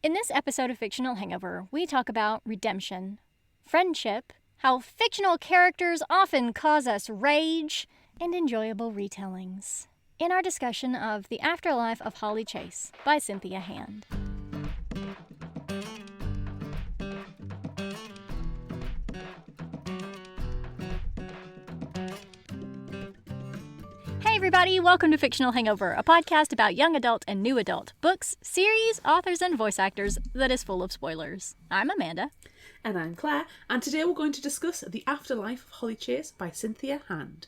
In this episode of Fictional Hangover, we talk about redemption, friendship, how fictional characters often cause us rage, and enjoyable retellings. In our discussion of The Afterlife of Holly Chase by Cynthia Hand. Hey everybody, welcome to Fictional Hangover, a podcast about young adult and new adult books, series, authors, and voice actors that is full of spoilers. I'm Amanda. And I'm Claire, and today we're going to discuss The Afterlife of Holly Chase by Cynthia Hand.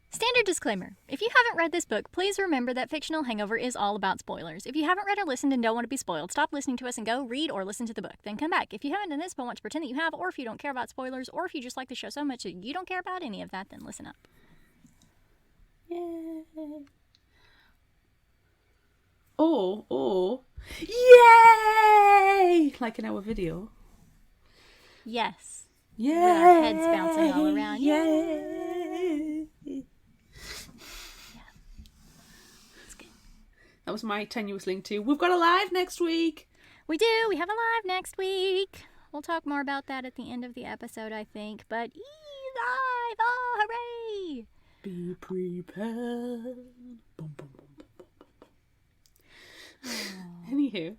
Standard disclaimer. If you haven't read this book, please remember that Fictional Hangover is all about spoilers. If you haven't read or listened and don't want to be spoiled, stop listening to us and go read or listen to the book. Then come back. If you haven't done this but want to pretend that you have, or if you don't care about spoilers, or if you just like the show so much that you don't care about any of that, then listen up. Yay! Oh. Yay! Like in our video. Yes. Yay! With our heads bouncing all around. Yay! Yeah. That's good. That was my tenuous link to We've got a live next week. We do. We have a live next week. We'll talk more about that at the end of the episode, I think. But live! Oh, hooray! Be prepared. Boom, boom, boom, boom, boom, boom. Oh.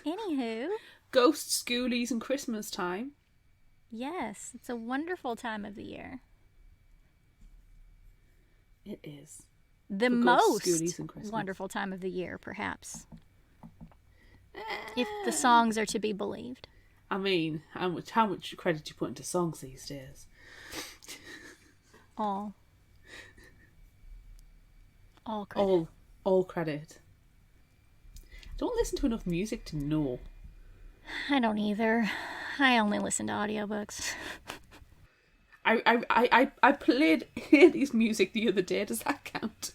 Anywho. Ghosts, schoolies, and Christmas time. Yes, it's a wonderful time of the year. It is. The most wonderful time of the year, perhaps. If the songs are to be believed. I mean, how much credit you put into songs these days? All credit. All credit. Don't listen to enough music to know. I don't either. I only listen to audiobooks. I played Haley's music the other day. Does that count?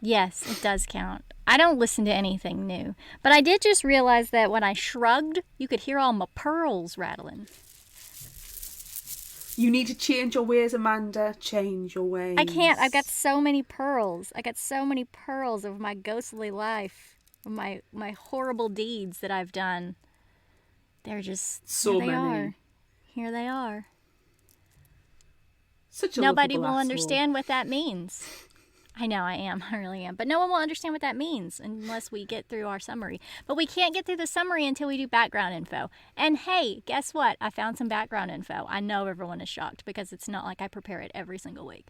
Yes, it does count. I don't listen to anything new. But I did just realize that when I shrugged, you could hear all my pearls rattling. You need to change your ways, Amanda. Change your ways. I can't. I've got so many pearls. I got so many pearls of my ghostly life, of my horrible deeds that I've done. They're just so here they many. Are. Here they are. Such a Nobody will asshole. understand what that means. I know I am. I really am. But no one will understand what that means unless we get through our summary. But we can't get through the summary until we do background info. And hey, guess what? I found some background info. I know everyone is shocked because it's not like I prepare it every single week.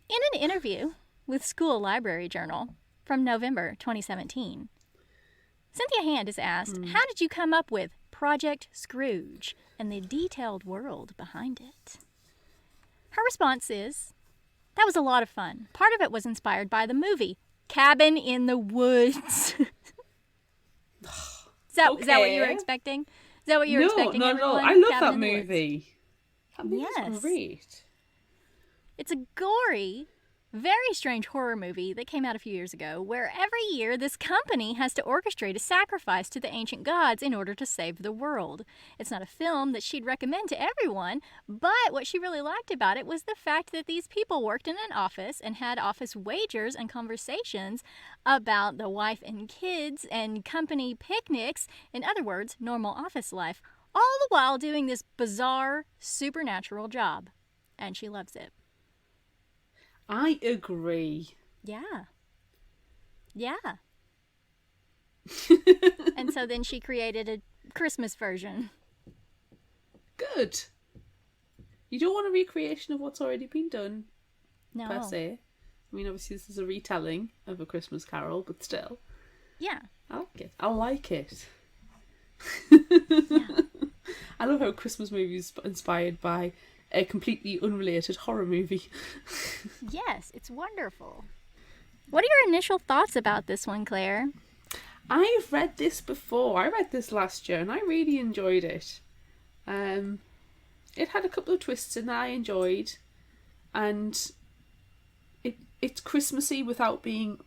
In an interview with School Library Journal from November 2017, Cynthia Hand is asked, How did you come up with Project Scrooge and the detailed world behind it? Her response is, that was a lot of fun. Part of it was inspired by the movie Cabin in the Woods. Is that what you were expecting? Is that what you were expecting? No, everyone? I love Cabin that in the Woods. movie. That movie's great. It's a gory, very strange horror movie that came out a few years ago where every year this company has to orchestrate a sacrifice to the ancient gods in order to save the world. It's not a film that she'd recommend to everyone, but what she really liked about it was the fact that these people worked in an office and had office wagers and conversations about the wife and kids and company picnics, in other words, normal office life, all the while doing this bizarre, supernatural job. And she loves it. I agree. Yeah. And so then she created a Christmas version. Good. You don't want a recreation of what's already been done, No. per se. I mean, obviously this is a retelling of A Christmas Carol, but still. Yeah. I like it. Yeah. I love how Christmas movies inspired by a completely unrelated horror movie. Yes, it's wonderful. What are your initial thoughts about this one, Claire? I've read this before. I read this last year and I really enjoyed it. It had a couple of twists in that I enjoyed. And it's Christmassy without being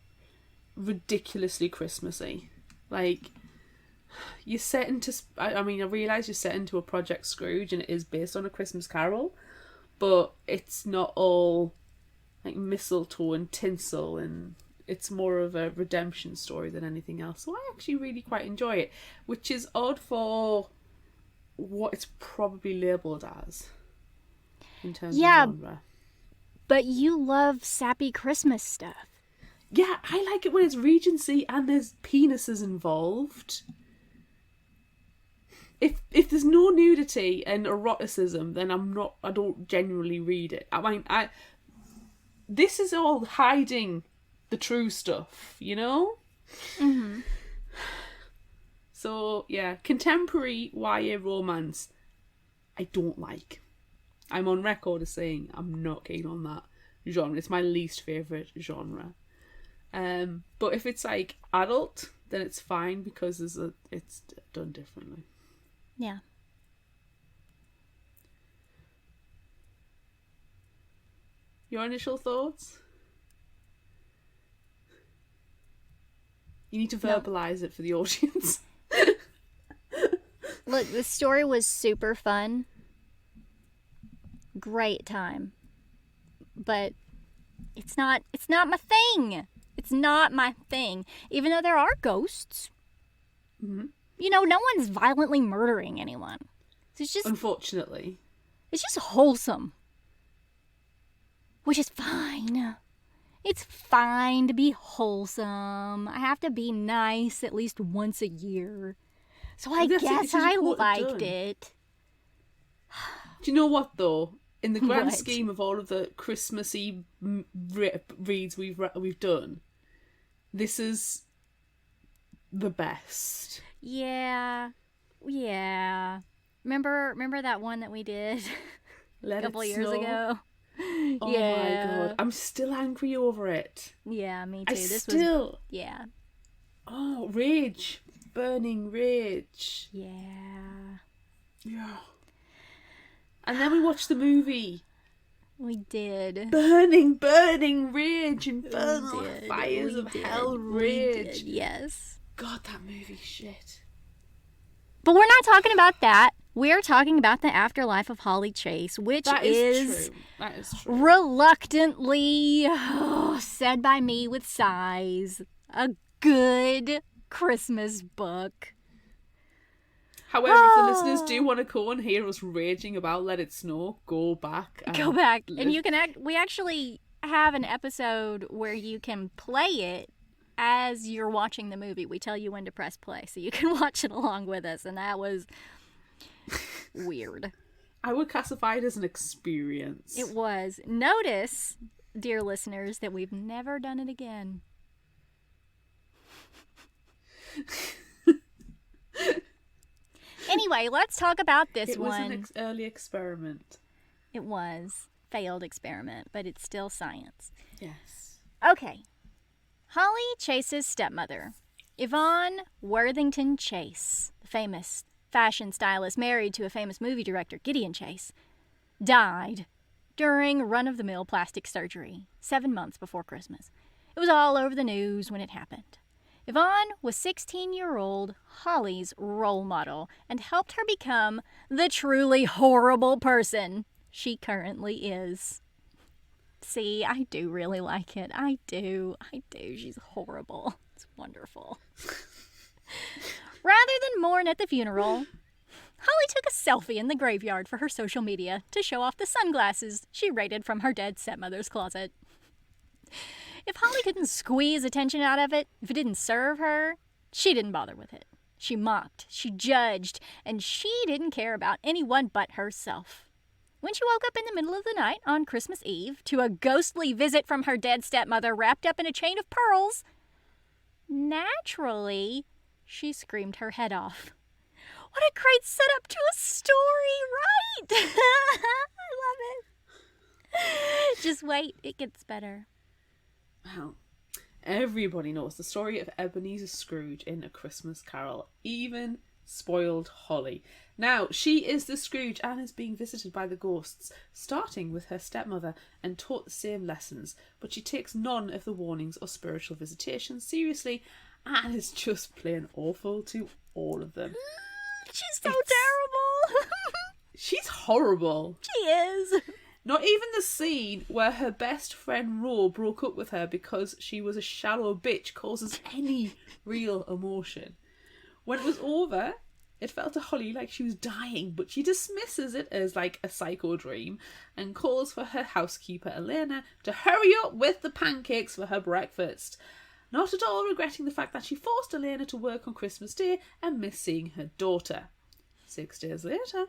ridiculously Christmassy. Like, you're set into... I realise you're set into a Project Scrooge and it is based on A Christmas Carol, but it's not all like mistletoe and tinsel and It's more of a redemption story than anything else. So I actually really quite enjoy it, which is odd for what it's probably labelled as in terms of genre. But you love sappy Christmas stuff. Yeah, I like it when it's Regency and there's penises involved. If there's no nudity and eroticism, then I don't genuinely read it. I mean, this is all hiding the true stuff, you know? Mm-hmm. So, yeah, contemporary YA romance, I don't like. I'm on record as saying I'm not keen on that genre. It's my least favourite genre. But if it's like adult, then it's fine because it's done differently. Yeah. Your initial thoughts? You need to verbalise it for the audience. Look, the story was super fun. Great time. But it's not my thing. It's not my thing. Even though there are ghosts. Mm-hmm. You know, no one's violently murdering anyone. It's just... Unfortunately. It's just wholesome. Which is fine. It's fine to be wholesome. I have to be nice at least once a year. So I guess I liked it. Do you know what, though? In the grand What? scheme of all of the Christmassy reads we've done, this is the best. Yeah. Remember that one that we did a couple years ago? Oh Yeah. my god, I'm still angry over it. Yeah, me too. Yeah. Oh, rage. Burning rage. Yeah. Yeah. And then we watched the movie. We did. Burning rage. Infernal fires of hell rage. Yes. God, that movie's shit. But we're not talking about that. We're talking about the afterlife of Holly Chase, which is true. That is true. Reluctantly said by me with sighs, a good Christmas book. However, if the listeners do want to go and hear us raging about Let It Snow, go back. And you can we actually have an episode where you can play it as you're watching the movie. We tell you when to press play, so you can watch it along with us, and that was weird. I would classify it as an experience. It was. Notice, dear listeners, that we've never done it again. Anyway, let's talk about this one. It was an early experiment. It was. Failed experiment, but it's still science. Yes. Okay. Holly Chase's stepmother, Yvonne Worthington Chase, the famous fashion stylist married to a famous movie director, Gideon Chase, died during run-of-the-mill plastic surgery 7 months before Christmas. It was all over the news when it happened. Yvonne was 16-year-old Holly's role model and helped her become the truly horrible person she currently is. See, I do really like it. I do. She's horrible. It's wonderful. Rather than mourn at the funeral, Holly took a selfie in the graveyard for her social media to show off the sunglasses she raided from her dead stepmother's closet. If Holly couldn't squeeze attention out of it, if it didn't serve her, she didn't bother with it. She mocked, she judged, and she didn't care about anyone but herself. When she woke up in the middle of the night on Christmas Eve to a ghostly visit from her dead stepmother wrapped up in a chain of pearls, naturally, she screamed her head off. What a great setup to a story, right? I love it. Just wait, it gets better. Well, everybody knows the story of Ebenezer Scrooge in A Christmas Carol, even spoiled Holly. Now, she is the Scrooge and is being visited by the ghosts, starting with her stepmother, and taught the same lessons, but she takes none of the warnings or spiritual visitations seriously and is just plain awful to all of them. She's so terrible. She's horrible. She is. Not even the scene where her best friend Ro broke up with her because she was a shallow bitch causes any real emotion. When it was over, it felt to Holly like she was dying, but she dismisses it as like a psycho dream and calls for her housekeeper Elena to hurry up with the pancakes for her breakfast. Not at all regretting the fact that she forced Elena to work on Christmas Day and missed seeing her daughter. 6 days later,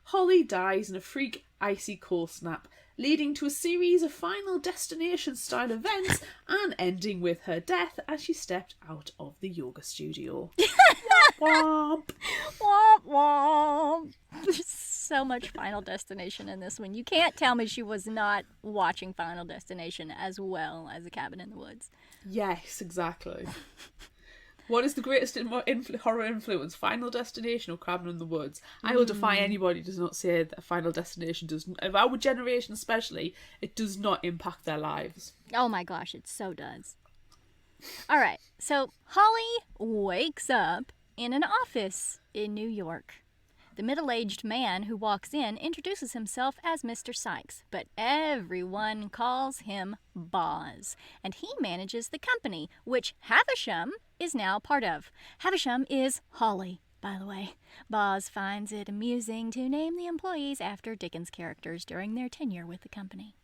Holly dies in a freak icy cold snap, leading to a series of Final Destination style events and ending with her death as she stepped out of the yoga studio. Womp. Womp womp. There's so much Final Destination in this one. You can't tell me she was not watching Final Destination as well as A Cabin in the Woods. Yes, exactly. What is the greatest horror influence, Final Destination or Cabin in the Woods? I will defy anybody who does not say that Final Destination does, of our generation especially, it does not impact their lives. Oh my gosh, it so does. All right, so Holly wakes up in an office in New York. The middle-aged man who walks in introduces himself as Mr. Sykes, but everyone calls him Boz, and he manages the company, which Havisham is now part of. Havisham is Holly, by the way. Boz finds it amusing to name the employees after Dickens characters during their tenure with the company.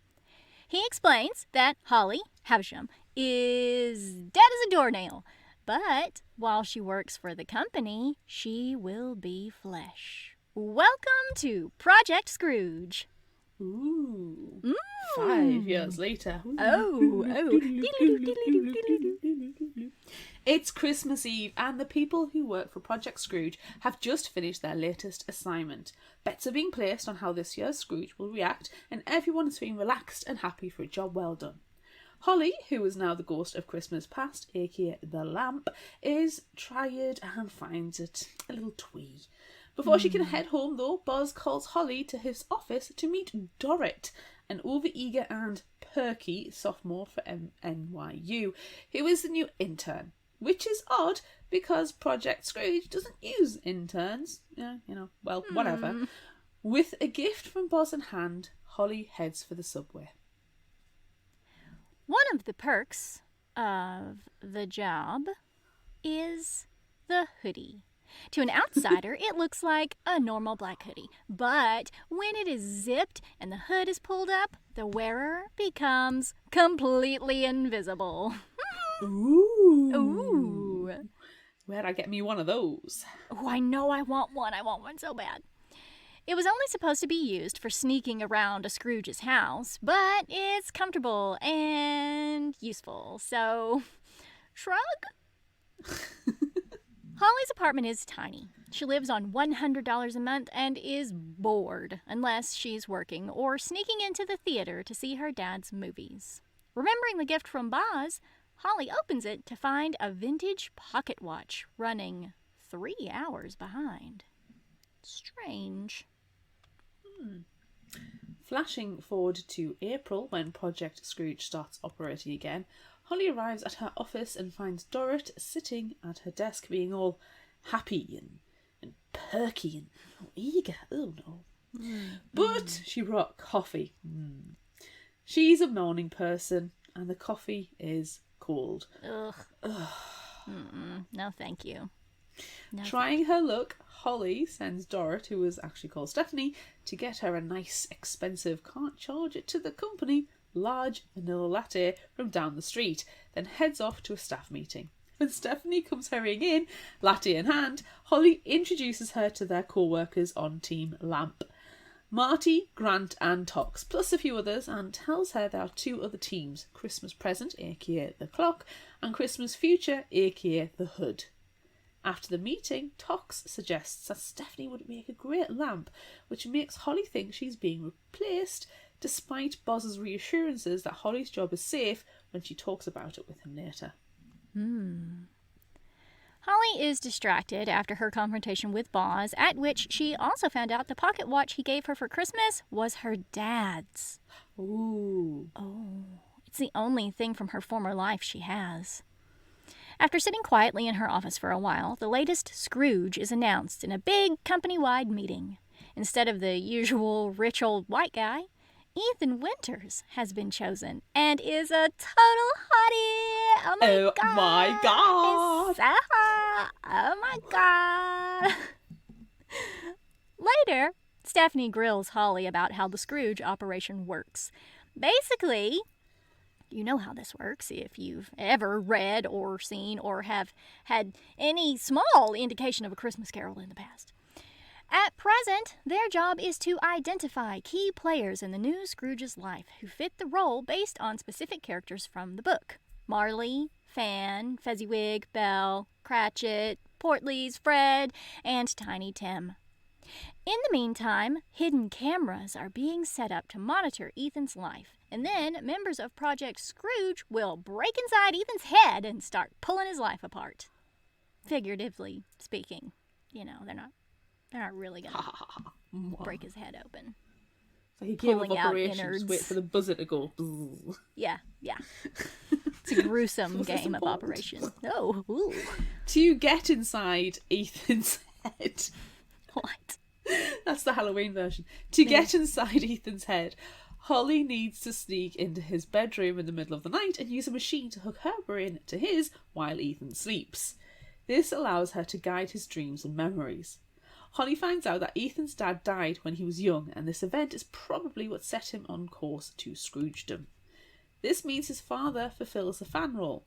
He explains that Holly, Havisham, is dead as a doornail, but while she works for the company, she will be flesh. Welcome to Project Scrooge. Ooh. 5 years later. Oh. It's Christmas Eve and the people who work for Project Scrooge have just finished their latest assignment. Bets are being placed on how this year's Scrooge will react, and everyone is feeling relaxed and happy for a job well done. Holly, who is now the ghost of Christmas past, aka the lamp, is tired and finds it a little twee. Before she can head home, though, Boz calls Holly to his office to meet Dorrit, an overeager and perky sophomore for NYU, who is the new intern. Which is odd, because Project Scrooge doesn't use interns. Yeah, whatever. With a gift from Boz in hand, Holly heads for the subway. One of the perks of the job is the hoodie. To an outsider, it looks like a normal black hoodie. But when it is zipped and the hood is pulled up, the wearer becomes completely invisible. Ooh. Where'd I get me one of those? Oh, I know I want one. I want one so bad. It was only supposed to be used for sneaking around a Scrooge's house, but it's comfortable and useful, so shrug. Holly's apartment is tiny. She lives on $100 a month and is bored unless she's working or sneaking into the theater to see her dad's movies. Remembering the gift from Boz, Holly opens it to find a vintage pocket watch running 3 hours behind. Strange. Flashing forward to April, when Project Scrooge starts operating again, Holly arrives at her office and finds Dorrit sitting at her desk being all happy and perky and eager. Oh no. But she brought coffee. She's a morning person and the coffee is cold. Ugh. No, thank you. No, Trying her luck, Holly sends Dorrit, who is actually called Stephanie, to get her a nice, expensive, can't charge it to the company, large vanilla latte from down the street, then heads off to a staff meeting. When Stephanie comes hurrying in, latte in hand, Holly introduces her to their co-workers on Team Lamp. Marty, Grant and Tox, plus a few others, and tells her there are 2 other teams, Christmas Present, aka the Clock, and Christmas Future, aka the Hood. After the meeting, Tox suggests that Stephanie would make a great lamp, which makes Holly think she's being replaced, despite Boz's reassurances that Holly's job is safe when she talks about it with him later. Holly is distracted after her confrontation with Boz, at which she also found out the pocket watch he gave her for Christmas was her dad's. Ooh. Oh, it's the only thing from her former life she has. After sitting quietly in her office for a while, the latest Scrooge is announced in a big company-wide meeting. Instead of the usual rich old white guy, Ethan Winters has been chosen and is a total hottie. Oh my god. My god. He's so hot. Oh my god. Later, Stephanie grills Holly about how the Scrooge operation works. Basically, you know how this works if you've ever read or seen or have had any small indication of A Christmas Carol in the past. At present, their job is to identify key players in the new Scrooge's life who fit the role based on specific characters from the book. Marley, Fan, Fezziwig, Belle, Cratchit, Portleys, Fred, and Tiny Tim. In the meantime, hidden cameras are being set up to monitor Ethan's life, and then members of Project Scrooge will break inside Ethan's head and start pulling his life apart. Figuratively speaking. You know, they're not really going to break his head open. So he gave up Pulling out operations, innards. wait for the buzzer to go. Bzzz. Yeah. It's a gruesome game of operation. Oh, ooh. To get inside Ethan's head. What? That's the Halloween version. To get inside Ethan's head, Holly needs to sneak into his bedroom in the middle of the night and use a machine to hook her brain to his while Ethan sleeps. This allows her to guide his dreams and memories. Holly finds out that Ethan's dad died when he was young, and this event is probably what set him on course to Scroogedom. This means his father fulfills the fan role.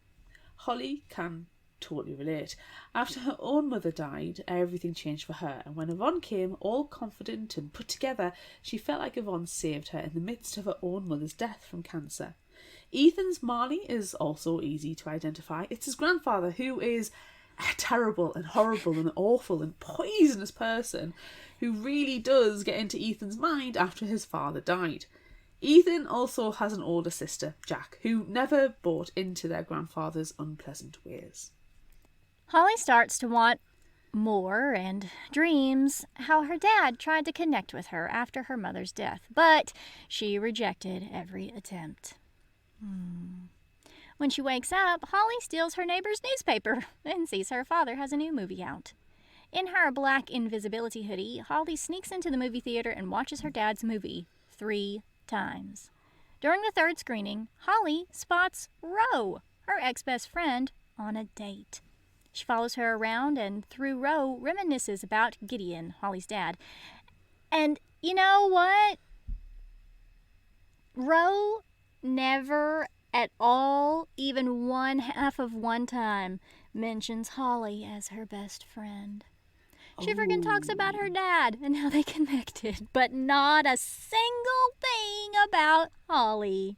Holly can totally relate. After her own mother died, everything changed for her, and when Yvonne came, all confident and put together, she felt like Yvonne saved her in the midst of her own mother's death from cancer. Ethan's Marley is also easy to identify. It's his grandfather, who is a terrible and horrible and awful and poisonous person who really does get into Ethan's mind after his father died. Ethan also has an older sister, Jack, who never bought into their grandfather's unpleasant ways. Holly starts to want more and dreams how her dad tried to connect with her after her mother's death, but she rejected every attempt. When she wakes up, Holly steals her neighbor's newspaper and sees her father has a new movie out. In her black invisibility hoodie, Holly sneaks into the movie theater and watches her dad's movie 3 times. During the 3rd screening, Holly spots Ro, her ex-best friend, on a date. She follows her around and, through Ro, reminisces about Gideon, Holly's dad. And you know what? Ro never at all, even one half of one time, mentions Holly as her best friend. She freaking talks about her dad and how they connected, but not a single thing about Holly.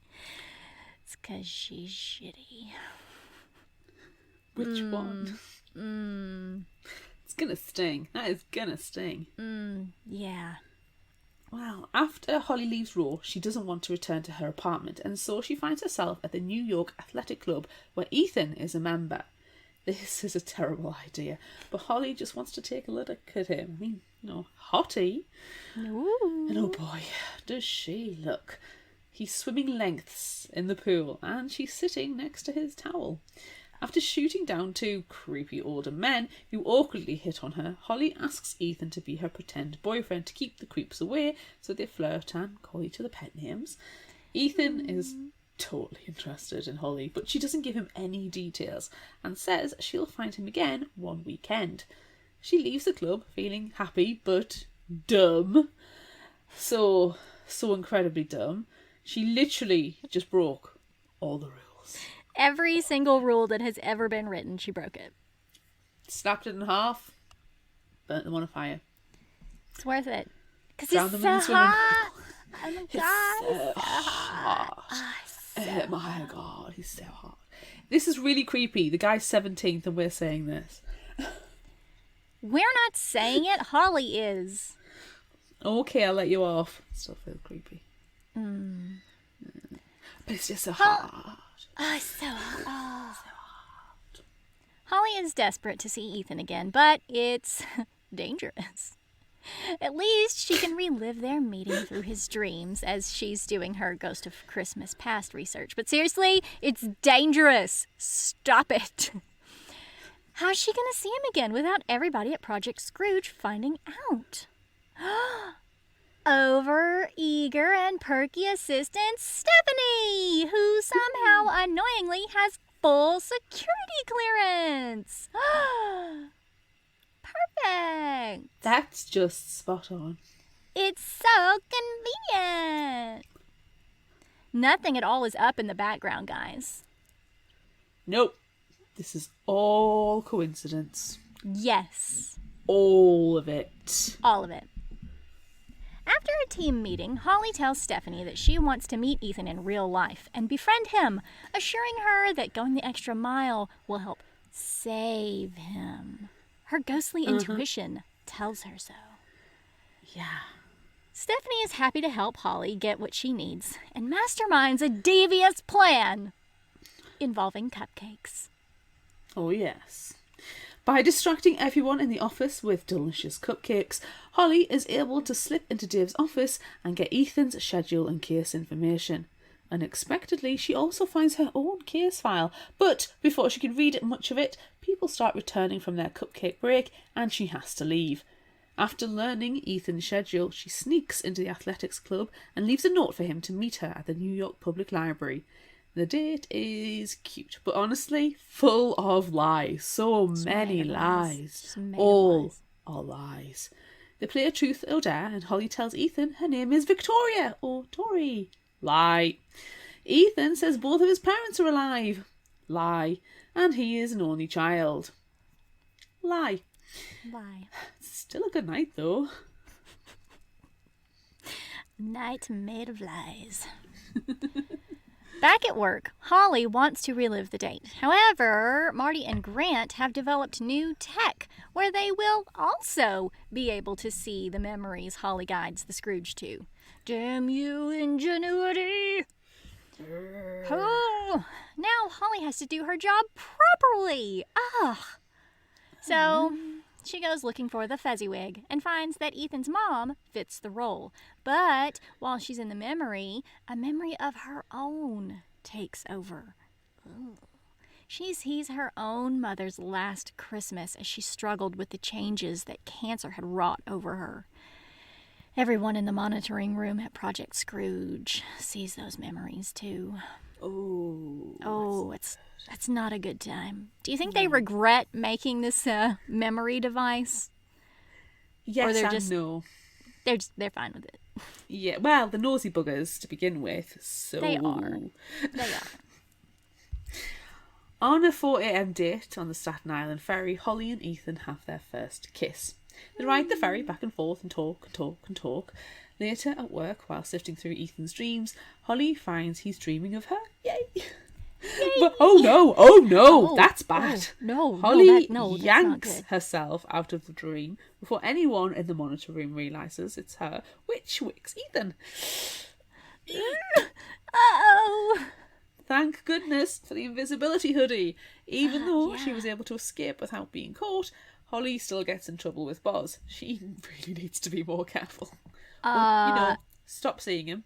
It's 'cause she's shitty. Which one? It's gonna sting. That is gonna sting. Yeah. Well, after Holly leaves Raw, she doesn't want to return to her apartment, and so she finds herself at the New York Athletic Club, where Ethan is a member. This is a terrible idea, but Holly just wants to take a look at him. I mean, hottie. Ooh. And oh boy, does she look. He's swimming lengths in the pool, and she's sitting next to his towel. After shooting down 2 creepy older men who awkwardly hit on her, Holly asks Ethan to be her pretend boyfriend to keep the creeps away, so they flirt and call each other pet names. Ethan is totally interested in Holly, but she doesn't give him any details and says she'll find him again one weekend. She leaves the club feeling happy but dumb. So incredibly dumb. She literally just broke all the rules. Every single rule that has ever been written, she broke it. Snapped it in half, burnt them on a fire. It's worth it. Because Drowned it's them so in the swimming hot. pool. Oh my It's god. so it's hot. Oh, Oh my god, he's so hot. This is really creepy. The guy's 17th and we're saying this. We're not saying it. Holly is. Okay, I'll let you off. Still feel creepy. But it's just so hot. Oh, it's so hot. Oh. Holly is desperate to see Ethan again, but it's dangerous. At least she can relive their meeting through his dreams as she's doing her Ghost of Christmas Past research. But seriously, it's dangerous. Stop it. How's she going to see him again without everybody at Project Scrooge finding out? over-eager and perky assistant Stephanie, who somehow annoyingly has full security clearance. Perfect. That's just spot on. It's so convenient. Nothing at all is up in the background, guys. Nope. This is all coincidence. Yes. All of it. All of it. After a team meeting, Holly tells Stephanie that she wants to meet Ethan in real life and befriend him, assuring her that going the extra mile will help save him. Her ghostly intuition tells her so. Yeah. Stephanie is happy to help Holly get what she needs and masterminds a devious plan involving cupcakes. Oh, yes. By distracting everyone in the office with delicious cupcakes, Holly is able to slip into Dave's office and get Ethan's schedule and case information. Unexpectedly, she also finds her own case file, but before she can read much of it, people start returning from their cupcake break and she has to leave. After learning Ethan's schedule, she sneaks into the athletics club and leaves a note for him to meet her at the New York Public Library. The date is cute, but honestly, full of lies. So many lies. All are lies. They play a truth or dare, and Holly tells Ethan her name is Victoria or Tori. Lie. Ethan says both of his parents are alive. Lie. And he is an only child. Lie. Lie. Still a good night, though. Night made of lies. Back at work, Holly wants to relive the date. However, Marty and Grant have developed new tech where they will also be able to see the memories Holly guides the Scrooge to. Damn you, ingenuity! Oh, now Holly has to do her job properly. Ugh. So she goes looking for the Fezziwig and finds that Ethan's mom fits the role. But while she's in the memory, a memory of her own takes over. Ooh. She sees her own mother's last Christmas as she struggled with the changes that cancer had wrought over her. Everyone in the monitoring room at Project Scrooge sees those memories too. Oh, that's not a good time. Do you think they regret making this memory device? Yes, or they're and just, no. They're fine with it. Yeah, well, the nosy buggers to begin with. So They are. On a 4 a.m. date on the Staten Island ferry, Holly and Ethan have their first kiss. They ride the ferry back and forth and talk and talk and talk. Later at work, while sifting through Ethan's dreams, Holly finds he's dreaming of her. Yay! But, oh no, that's bad. Holly yanks herself out of the dream before anyone in the monitor room realises it's her, which wicks Ethan. Uh-oh! Thank goodness for the invisibility hoodie. Even though she was able to escape without being caught, Holly still gets in trouble with Boz. She really needs to be more careful. Or, stop seeing him.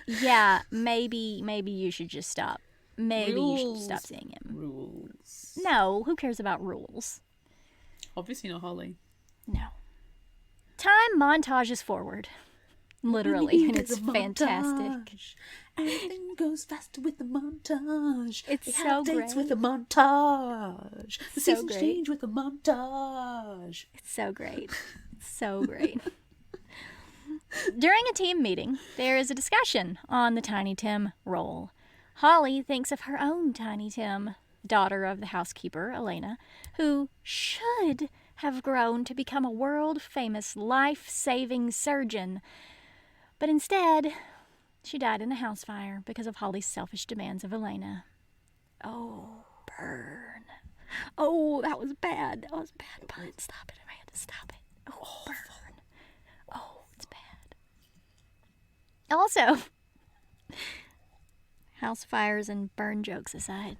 Yeah, maybe you should just stop. Maybe you should stop seeing him. Rules. No, who cares about rules? Obviously not Holly. No. Time montages forward. Literally, and it's fantastic. Everything goes faster with the montage. It's so great. Dates with the montage. The So seasons great. change with the montage. It's so great. So great. During a team meeting, there is a discussion on the Tiny Tim role. Holly thinks of her own Tiny Tim, daughter of the housekeeper, Elena, who should have grown to become a world-famous life-saving surgeon. But instead, she died in a house fire because of Holly's selfish demands of Elena. Oh, burn. Oh, that was bad. That was a bad pun. Stop it, Amanda. Stop it. Oh, burn. Oh, it's bad. Also, house fires and burn jokes aside,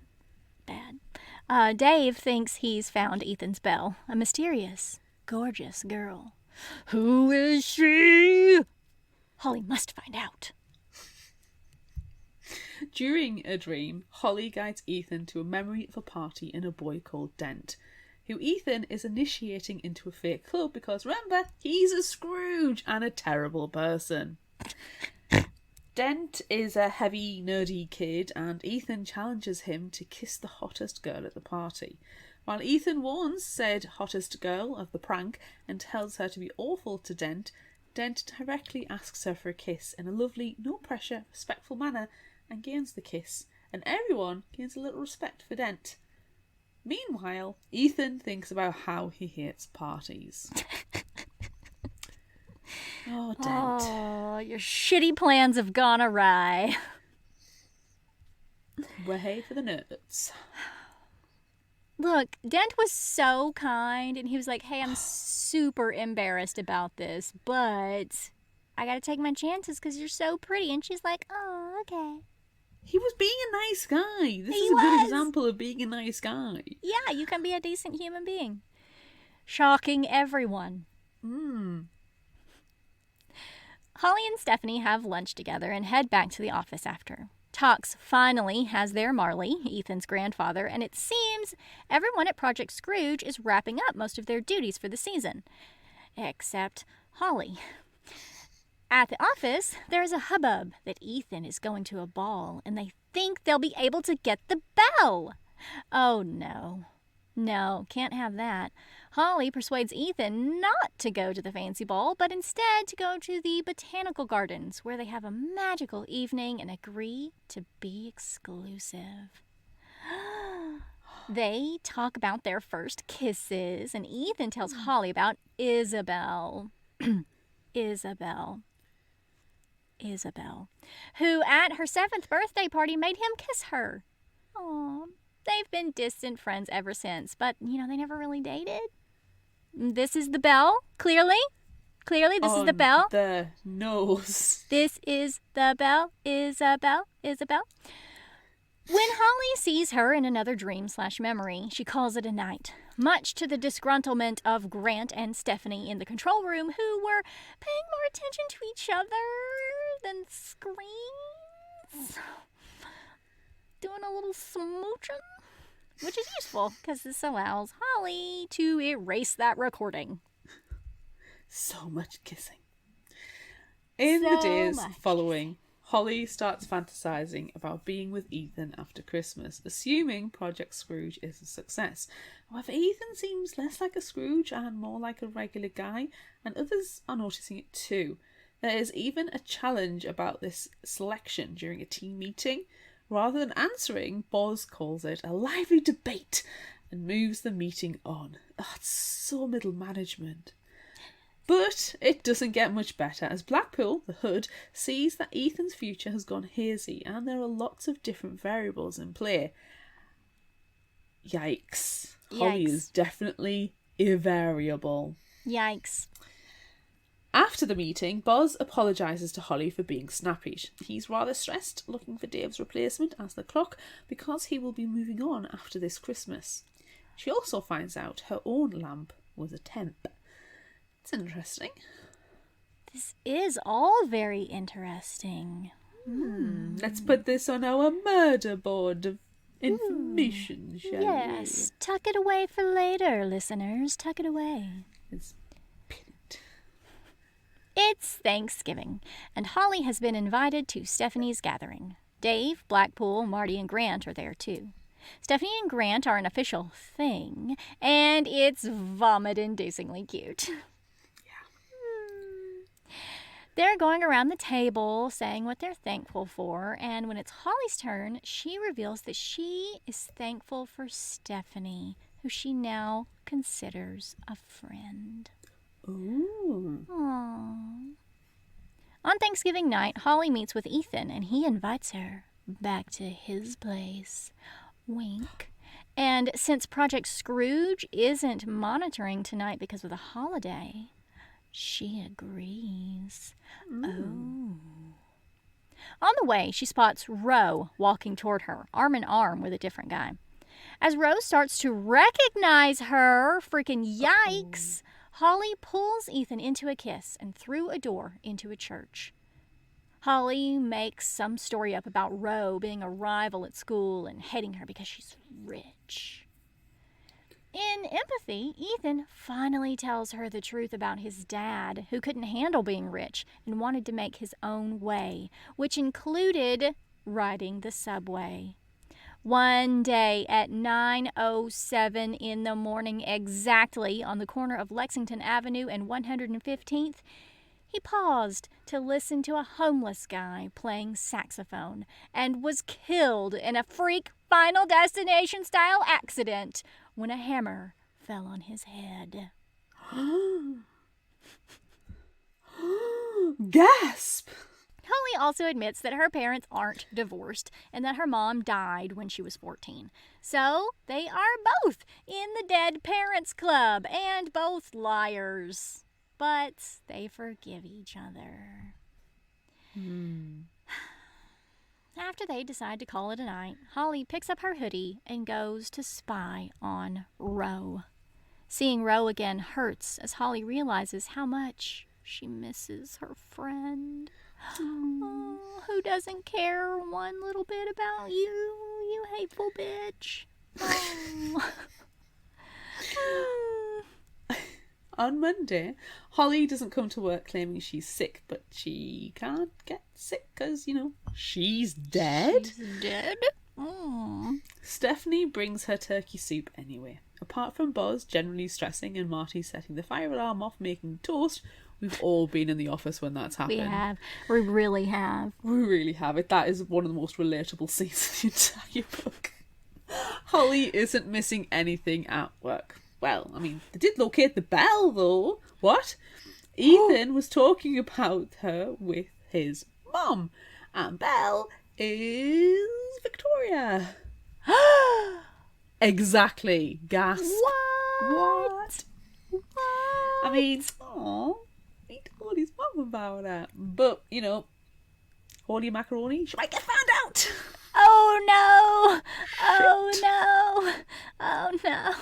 bad. Dave thinks he's found Ethan's Belle, a mysterious, gorgeous girl. Who is she? Holly must find out. During a dream, Holly guides Ethan to a memory of a party in a boy called Dent, who Ethan is initiating into a fake club because, remember, he's a Scrooge and a terrible person. Dent is a heavy, nerdy kid, and Ethan challenges him to kiss the hottest girl at the party. While Ethan warns said hottest girl of the prank and tells her to be awful to Dent, Dent directly asks her for a kiss in a lovely, no-pressure, respectful manner and gains the kiss, and everyone gains a little respect for Dent. Meanwhile, Ethan thinks about how he hates parties. Oh, Dent. Oh, your shitty plans have gone awry. Way for the nerds. Look, Dent was so kind, and he was like, hey, I'm super embarrassed about this, but I gotta take my chances because you're so pretty. And she's like, oh, okay. He was being a nice guy. This He is a good was. example of being a nice guy. Yeah, you can be a decent human being. Shocking everyone. Holly and Stephanie have lunch together and head back to the office after. Tox finally has their Marley, Ethan's grandfather, and it seems everyone at Project Scrooge is wrapping up most of their duties for the season. Except Holly. At the office, there is a hubbub that Ethan is going to a ball, and they think they'll be able to get the bell. Oh, no. No, can't have that. Holly persuades Ethan not to go to the fancy ball, but instead to go to the botanical gardens, where they have a magical evening and agree to be exclusive. They talk about their first kisses, and Ethan tells Holly about Isabel. Isabel, who at her 7th birthday party made him kiss her. Aww. They've been distant friends ever since, but, they never really dated. This is the bell, clearly. Clearly, this is the bell. The nose. This is the bell, Isabel. When Holly sees her in another dream/memory, she calls it a night, much to the disgruntlement of Grant and Stephanie in the control room, who were paying more attention to each other than screens. Doing a little smooching, which is useful because this allows Holly to erase that recording. So much kissing. In the days following, Holly starts fantasizing about being with Ethan after Christmas, assuming Project Scrooge is a success. However, Ethan seems less like a Scrooge and more like a regular guy, and others are noticing it too. There is even a challenge about this selection during a team meeting. Rather than answering, Boz calls it a lively debate and moves the meeting on. Oh, it's so middle management. But it doesn't get much better as Blackpool, the hood, sees that Ethan's future has gone hazy and there are lots of different variables in play. Yikes. Holly is definitely a variable. Yikes. After the meeting, Boz apologises to Holly for being snappy. He's rather stressed, looking for Dave's replacement as the clock, because he will be moving on after this Christmas. She also finds out her own lamp was a temp. It's interesting. This is all very interesting. Let's put this on our murder board of information, shall we? Yes, tuck it away for later, listeners. Tuck it away. It's Thanksgiving, and Holly has been invited to Stephanie's gathering. Dave, Blackpool, Marty, and Grant are there too. Stephanie and Grant are an official thing, and it's vomit-inducingly cute. They're going around the table saying what they're thankful for, and when it's Holly's turn, she reveals that she is thankful for Stephanie, who she now considers a friend. Ooh. Aww. On Thanksgiving night, Holly meets with Ethan, and he invites her back to his place. Wink. And since Project Scrooge isn't monitoring tonight because of the holiday, she agrees. Oh. On the way, she spots Ro walking toward her, arm in arm with a different guy. As Ro starts to recognize her, freaking yikes, Holly pulls Ethan into a kiss and through a door into a church. Holly makes some story up about Ro being a rival at school and hating her because she's rich. In empathy, Ethan finally tells her the truth about his dad, who couldn't handle being rich and wanted to make his own way, which included riding the subway. One day at 9:07 in the morning exactly on the corner of Lexington Avenue and 115th, he paused to listen to a homeless guy playing saxophone and was killed in a freak Final Destination style accident when a hammer fell on his head. Gasp! Holly also admits that her parents aren't divorced and that her mom died when she was 14. So they are both in the Dead Parents Club and both liars. But they forgive each other. After they decide to call it a night, Holly picks up her hoodie and goes to spy on Ro. Seeing Ro again hurts as Holly realizes how much she misses her friend. Oh, who doesn't care one little bit about you, you hateful bitch. Oh. On Monday, Holly doesn't come to work claiming she's sick, but she can't get sick because, she's dead. She's dead? Stephanie brings her turkey soup anyway. Apart from Boz generally stressing and Marty setting the fire alarm off making toast, we've all been in the office when that's happened. We have. We really have. We really have it. That is one of the most relatable scenes in the entire book. Holly isn't missing anything at work. Well, I mean, they did locate the bell, though. What? Ethan was talking about her with his mom. And Belle is Victoria. Exactly. Gasp. What? I mean, he told his mom about it. But, holy macaroni, she might get found out. Oh no! Oh no! Oh no!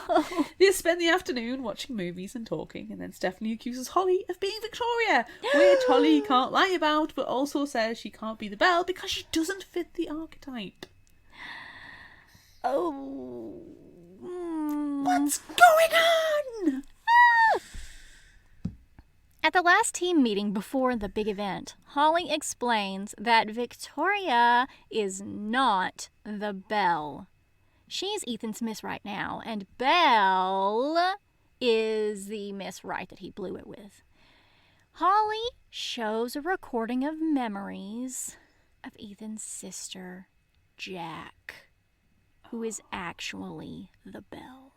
They spend the afternoon watching movies and talking, and then Stephanie accuses Holly of being Victoria, which Holly can't lie about, but also says she can't be the Belle because she doesn't fit the archetype. Oh. What's going on? At the last team meeting before the big event, Holly explains that Victoria is not the Belle. She's Ethan's Miss Right now, and Belle is the Miss Right that he blew it with. Holly shows a recording of memories of Ethan's sister, Jack, who is actually the Belle.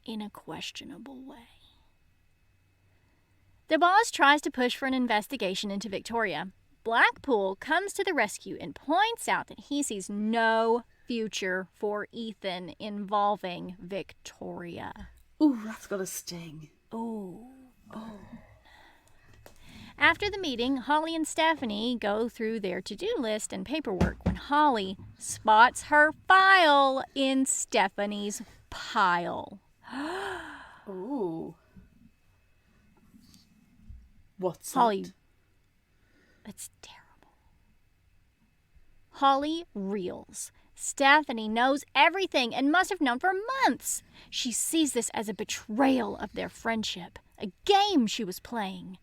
In a questionable way. The boss tries to push for an investigation into Victoria. Blackpool comes to the rescue and points out that he sees no future for Ethan involving Victoria. Ooh, that's got a sting. Ooh. After the meeting, Holly and Stephanie go through their to-do list and paperwork when Holly spots her file in Stephanie's pile. Ooh. What's Holly, that? that's terrible. Holly reels. Stephanie knows everything and must have known for months. She sees this as a betrayal of their friendship, a game she was playing.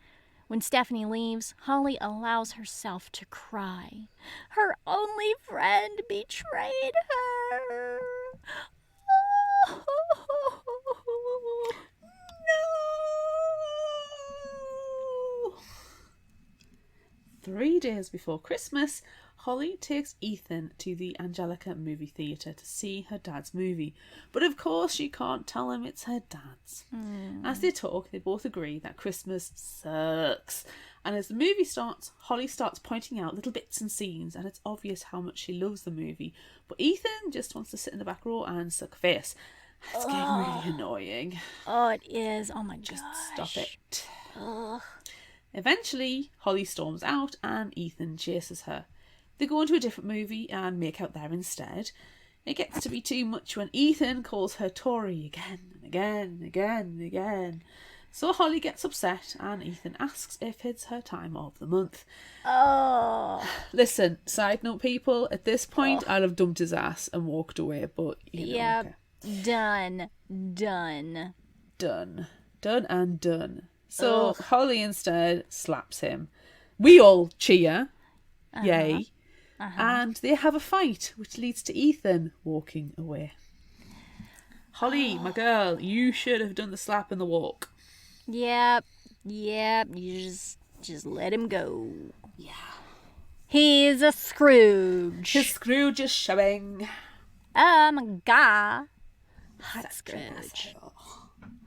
When Stephanie leaves, Holly allows herself to cry. Her only friend betrayed her. Oh. No! 3 days before Christmas, Holly takes Ethan to the Angelica movie theatre to see her dad's movie. But of course she can't tell him it's her dad's. As they talk, they both agree that Christmas sucks. And as the movie starts, Holly starts pointing out little bits and scenes, and it's obvious how much she loves the movie. But Ethan just wants to sit in the back row and suck face. It's getting really annoying. Oh, it is. Oh my gosh. Just stop it. Ugh. Eventually, Holly storms out and Ethan chases her. They go into a different movie and make out there instead. It gets to be too much when Ethan calls her Tori again and again and again and again. So Holly gets upset and Ethan asks if it's her time of the month. Oh. Listen, side note people, at this point I'd have dumped his ass and walked away, but Yeah. okay. Done. Done. Done. Done and done. So Holly instead slaps him. We all cheer. Yay. And they have a fight, which leads to Ethan walking away. Holly, my girl, you should have done the slap and the walk. Yep. You just let him go. Yeah. He's a Scrooge. His Scrooge is showing. Oh my god. Hot Scrooge.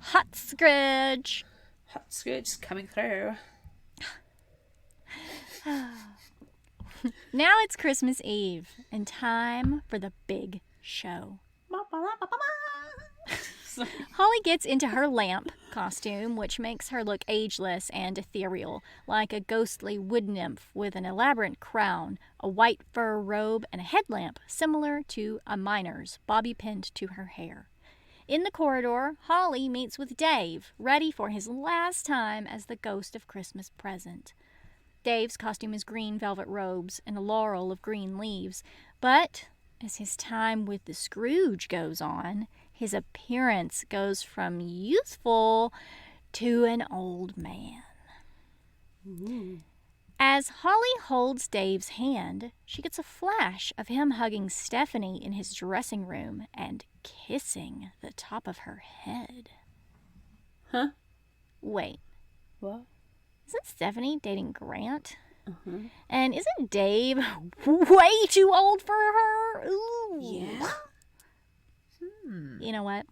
Hot Scrooge. Hot Scrooge is coming through. Now it's Christmas Eve and time for the big show. Holly gets into her lamp costume, which makes her look ageless and ethereal, like a ghostly wood nymph with an elaborate crown, a white fur robe, and a headlamp similar to a miner's, bobby pinned to her hair. In the corridor, Holly meets with Dave, ready for his last time as the ghost of Christmas present. Dave's costume is green velvet robes and a laurel of green leaves, but as his time with the Scrooge goes on, his appearance goes from youthful to an old man. Ooh. As Holly holds Dave's hand, she gets a flash of him hugging Stephanie in his dressing room and kissing the top of her head. Huh? Wait. What? Isn't Stephanie dating Grant? Uh-huh. And isn't Dave way too old for her? Ooh. Yeah. You know what?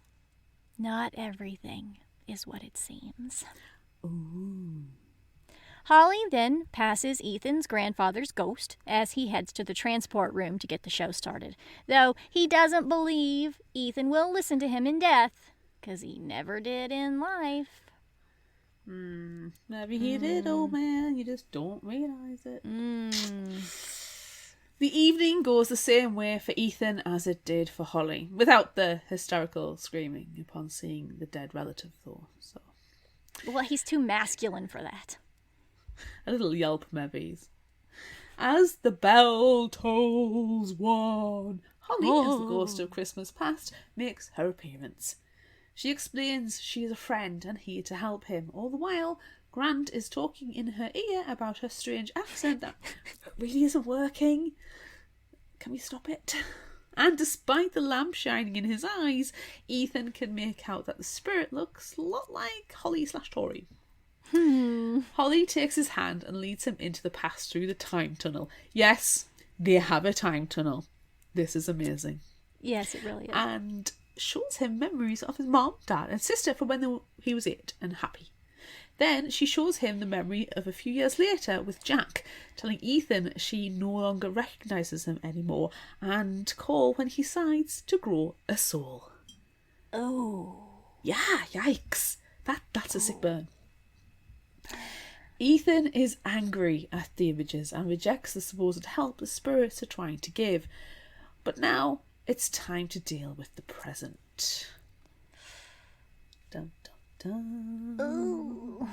Not everything is what it seems. Ooh. Holly then passes Ethan's grandfather's ghost as he heads to the transport room to get the show started, though he doesn't believe Ethan will listen to him in death, 'cause he never did in life. Maybe he did, old man. You just don't realise it. The evening goes the same way for Ethan as it did for Holly, without the hysterical screaming upon seeing the dead relative, though. So, well, he's too masculine for that. A little yelp, maybe. As the bell tolls one, Holly, as the ghost of Christmas past, makes her appearance. She explains she is a friend and here to help him. All the while, Grant is talking in her ear about her strange accent that really isn't working. Can we stop it? And despite the lamp shining in his eyes, Ethan can make out that the spirit looks a lot like Holly/Tori. Holly takes his hand and leads him into the past through the time tunnel. Yes, they have a time tunnel. This is amazing. Yes, it really is. And shows him memories of his mom, dad, and sister from when he was 8 and happy. Then she shows him the memory of a few years later with Jack, telling Ethan she no longer recognises him anymore and call when he decides to grow a soul. Oh. Yeah, yikes. That's a sick burn. Ethan is angry at the images and rejects the supposed help the spirits are trying to give. But now it's time to deal with the present. Dun, dun, dun. Ooh.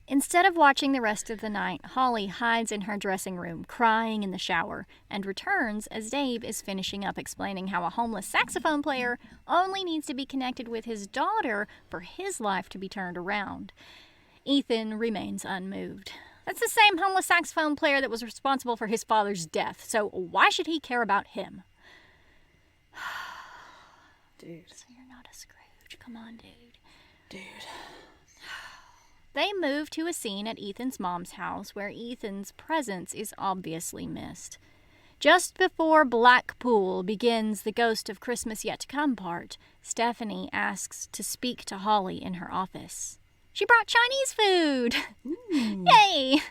Instead of watching the rest of the night, Holly hides in her dressing room, crying in the shower, and returns as Dave is finishing up explaining how a homeless saxophone player only needs to be connected with his daughter for his life to be turned around. Ethan remains unmoved. That's the same homeless saxophone player that was responsible for his father's death, so why should he care about him? Dude. So you're not a Scrooge. Come on, dude. Dude. They move to a scene at Ethan's mom's house where Ethan's presence is obviously missed. Just before Blackpool begins the Ghost of Christmas Yet to Come part, Stephanie asks to speak to Holly in her office. She brought Chinese food! Yay!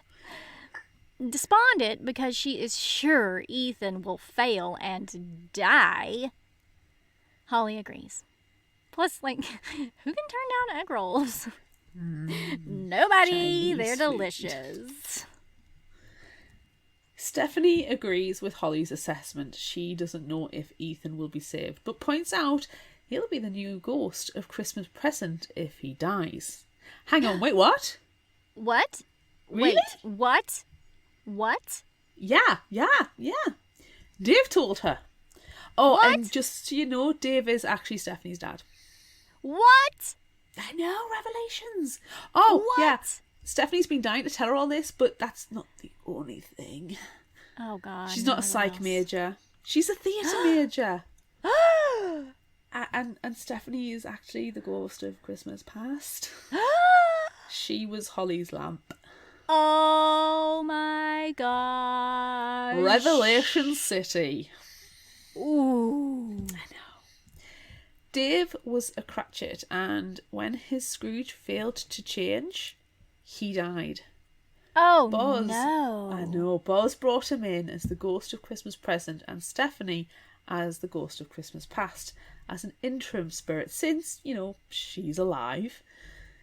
Despondent because she is sure Ethan will fail and die, Holly agrees. Plus, who can turn down egg rolls? Nobody. Chinese They're food. delicious. Stephanie agrees with Holly's assessment. She doesn't know if Ethan will be saved, but points out he'll be the new ghost of Christmas present if he dies. Hang on, wait, what? What? Really? Wait, what? What? Yeah. Dave told her. Oh, What? and just so you know, Dave is actually Stephanie's dad. What? I know, revelations. Oh, What? yeah. Stephanie's been dying to tell her all this, but that's not the only thing. Oh, God. She's not a what psych else? major. She's a theatre major. And Stephanie is actually the ghost of Christmas past. She was Holly's lamp. Oh, my God. Revelation City. Ooh. I know. Dave was a Cratchit, and when his Scrooge failed to change, he died. Oh, Boz, no. I know, Boz brought him in as the ghost of Christmas present and Stephanie as the ghost of Christmas past, as an interim spirit since, she's alive.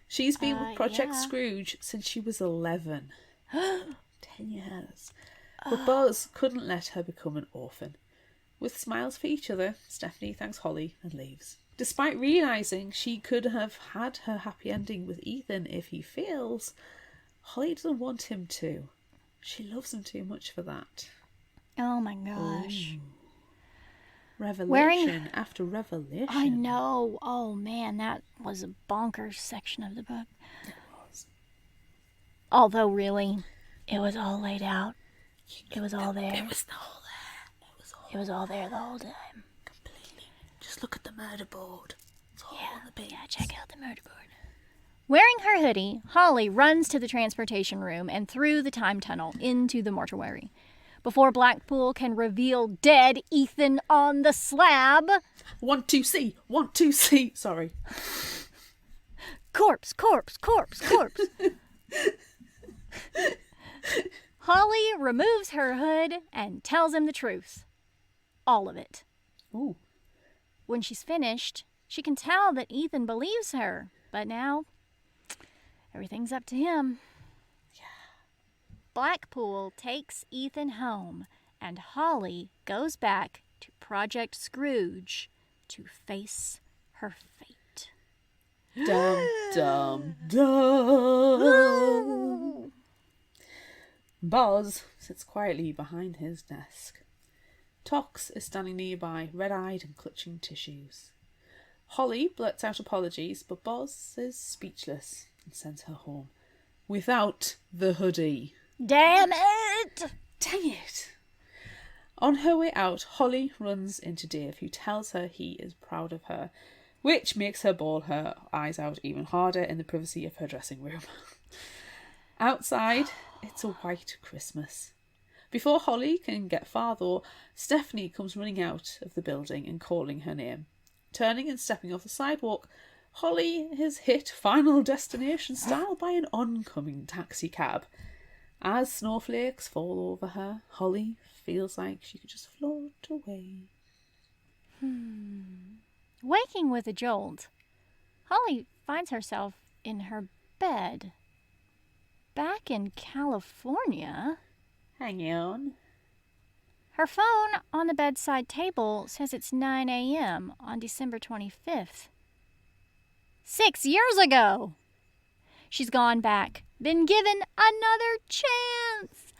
She's been with Project Scrooge since she was 11. 10 years. But Boz couldn't let her become an orphan. With smiles for each other, Stephanie thanks Holly and leaves. Despite realising she could have had her happy ending with Ethan if he fails, Holly doesn't want him to. She loves him too much for that. Oh, my gosh. Ooh. Revelation after revelation. I know. Oh, man, that was a bonkers section of the book. It was. Although, really, it was all laid out. It was all there. It was all there. It was all there the whole time. Completely. Just look at the murder board. It's all on the page. Yeah, check out the murder board. Wearing her hoodie, Holly runs to the transportation room and through the time tunnel into the mortuary. Before Blackpool can reveal dead Ethan on the slab... 1, 2, C! 1, 2, C! Sorry. Corpse, corpse, corpse, corpse. Holly removes her hood and tells him the truth. All of it. Ooh. When she's finished, she can tell that Ethan believes her, but now everything's up to him. Yeah. Blackpool takes Ethan home, and Holly goes back to Project Scrooge to face her fate. Dum, dum, dum. Boz sits quietly behind his desk. Tox is standing nearby, red-eyed and clutching tissues. Holly blurts out apologies, but Boz is speechless and sends her home. Without the hoodie. Damn it! Dang it! On her way out, Holly runs into Dave, who tells her he is proud of her, which makes her bawl her eyes out even harder in the privacy of her dressing room. Outside, it's a white Christmas. Before Holly can get far, though, Stephanie comes running out of the building and calling her name. Turning and stepping off the sidewalk, Holly is hit Final Destination style by an oncoming taxi cab. As snowflakes fall over her, Holly feels like she could just float away. Waking with a jolt, Holly finds herself in her bed. Back in California. Hang on. Her phone on the bedside table says it's 9 a.m. on December 25th. 6 years ago! She's gone back, been given another chance!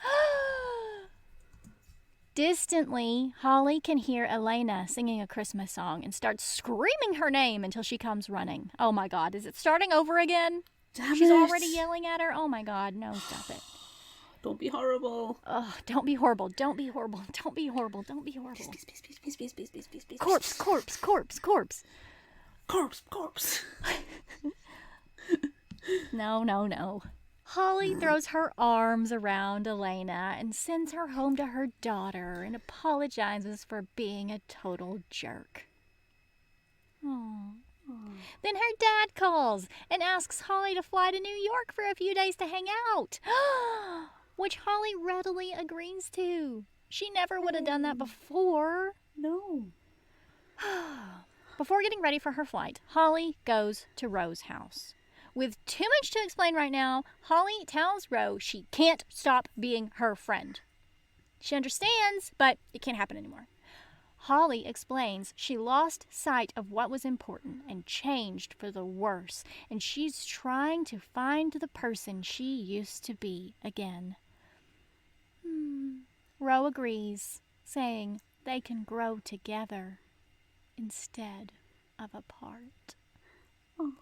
Distantly, Holly can hear Elena singing a Christmas song and starts screaming her name until she comes running. Oh my God, is it starting over again? Damn She's it. already yelling at her? Oh my God, no, stop it. Don't be horrible. Oh, don't be horrible, don't be horrible, don't be horrible, don't be horrible. Corpse, corpse, corpse, corpse. Corpse, corpse. No, no, no. Holly throws her arms around Elena and sends her home to her daughter and apologizes for being a total jerk. Aww. Then her dad calls and asks Holly to fly to New York for a few days to hang out, which Holly readily agrees to. She never would have done that before. No. Before getting ready for her flight, Holly goes to Ro's house. With too much to explain right now, Holly tells Ro she can't stop being her friend. She understands, but it can't happen anymore. Holly explains she lost sight of what was important and changed for the worse, and she's trying to find the person she used to be again. Ro agrees, saying they can grow together instead of apart. Oh.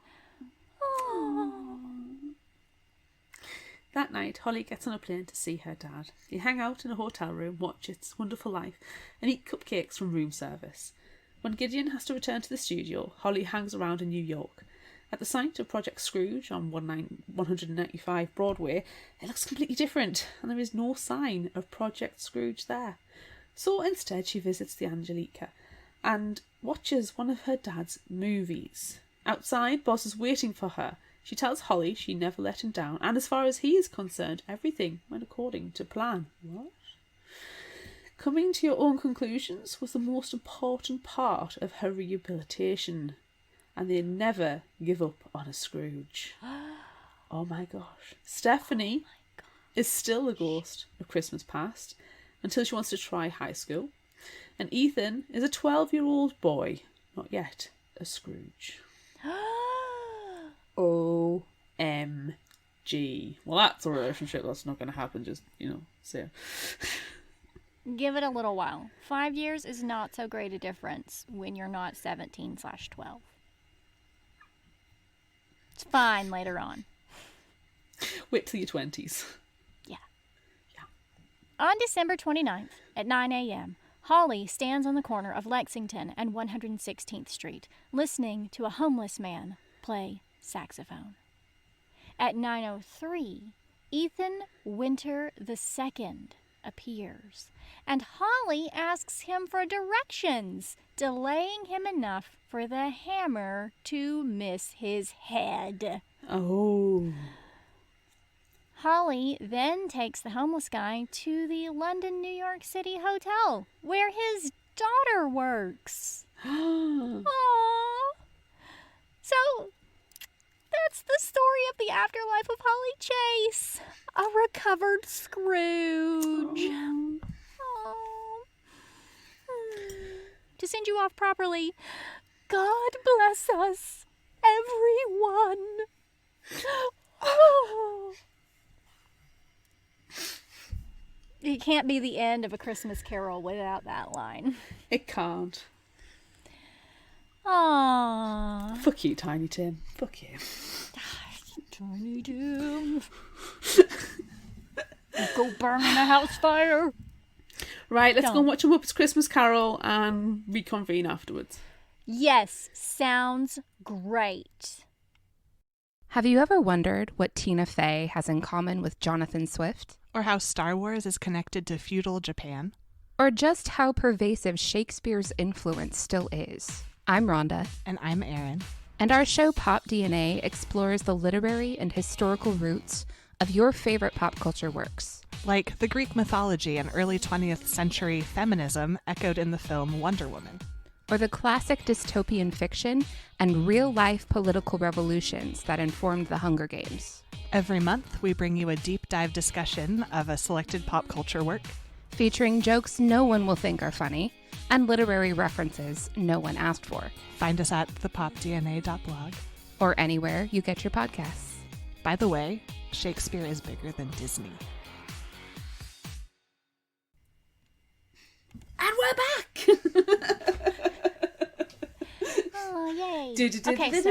That night, Holly gets on a plane to see her dad. They hang out in a hotel room, watch It's Wonderful Life, and eat cupcakes from room service. When Gideon has to return to the studio, Holly hangs around in New York. At the site of Project Scrooge on 195 Broadway, it looks completely different, and there is no sign of Project Scrooge there. So instead she visits the Angelica and watches one of her dad's movies. Outside, Boss is waiting for her. She tells Holly she never let him down, and as far as he is concerned, everything went according to plan. What? Coming to your own conclusions was the most important part of her rehabilitation, and they never give up on a Scrooge. Oh my gosh. Stephanie is still a ghost of Christmas past until she wants to try high school, and Ethan is a 12-year-old boy, not yet a Scrooge. OMG. Well, that's a relationship that's not going to happen, just, so. Give it a little while. 5 years is not so great a difference when you're not 17/12. It's fine later on. Wait till your 20s. Yeah. On December 29th at 9 a.m., Holly stands on the corner of Lexington and 116th Street, listening to a homeless man play saxophone. At 9:03, Ethan Winter II appears, and Holly asks him for directions, delaying him enough for the hammer to miss his head. Oh. Holly then takes the homeless guy to the London, New York City hotel, where his daughter works. Aww. So, that's the story of the afterlife of Holly Chase, a recovered Scrooge. Aww. To send you off properly, God bless us, everyone. Oh. It can't be the end of A Christmas Carol without that line. It can't. Aww. Fuck you, Tiny Tim. Fuck you. Tiny Tim. Go burn in a house fire. Right, let's go and watch a Muppets Christmas Carol and reconvene afterwards. Yes, sounds great. Have you ever wondered what Tina Fey has in common with Jonathan Swift? Or how Star Wars is connected to feudal Japan? Or just how pervasive Shakespeare's influence still is? I'm Rhonda. And I'm Erin. And our show Pop DNA explores the literary and historical roots of your favorite pop culture works. Like the Greek mythology and early 20th century feminism echoed in the film Wonder Woman. Or the classic dystopian fiction and real-life political revolutions that informed the Hunger Games. Every month, we bring you a deep dive discussion of a selected pop culture work, featuring jokes no one will think are funny and literary references no one asked for. Find us at thepopdna.blog. Or anywhere you get your podcasts. By the way, Shakespeare is bigger than Disney. And we're back! Oh, yay. Okay, so...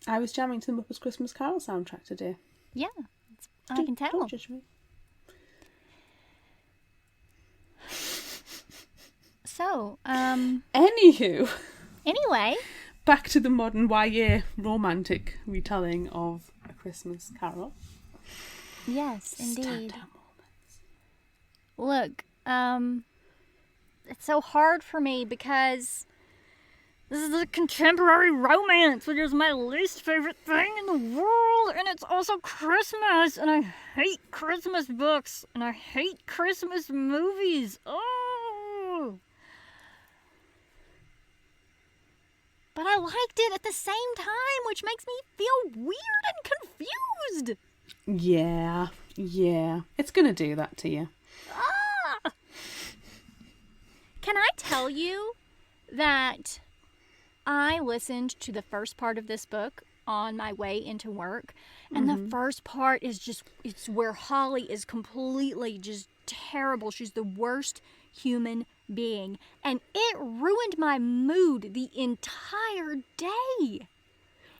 I was jamming to the Muppets Christmas Carol soundtrack today. Yeah, I can tell. Don't judge me. So, Anywho. Anyway. Back to the modern YA romantic retelling of A Christmas Carol. Yes, indeed. Standout moments. Look, it's so hard for me because this is a contemporary romance, which is my least favorite thing in the world, and it's also Christmas, and I hate Christmas books, and I hate Christmas movies. Oh! But I liked it at the same time, which makes me feel weird and confused. Yeah. It's gonna do that to you. Ah! Can I tell you that I listened to the first part of this book on my way into work. And the first part is just, it's where Holly is completely just terrible. She's the worst human being. And it ruined my mood the entire day.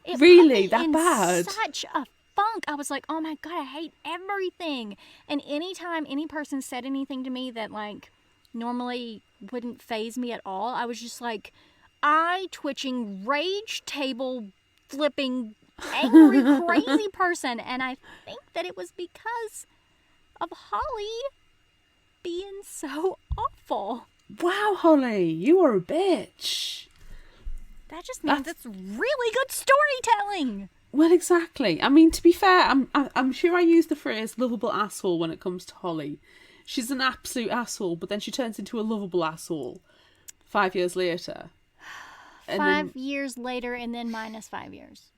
It Really? put me That in bad? such a funk. I was like, oh my God, I hate everything. And anytime any person said anything to me that like normally wouldn't faze me at all, I was just like eye twitching, rage table flipping, angry, crazy person. And I think that it was because of Holly being so awful. Wow, Holly, you are a bitch. That just means it's really good storytelling. Well, exactly. I mean, to be fair, I'm sure I use the phrase lovable asshole when it comes to Holly. She's an absolute asshole, but then she turns into a lovable asshole 5 years later. And 5 years later and then minus 5 years.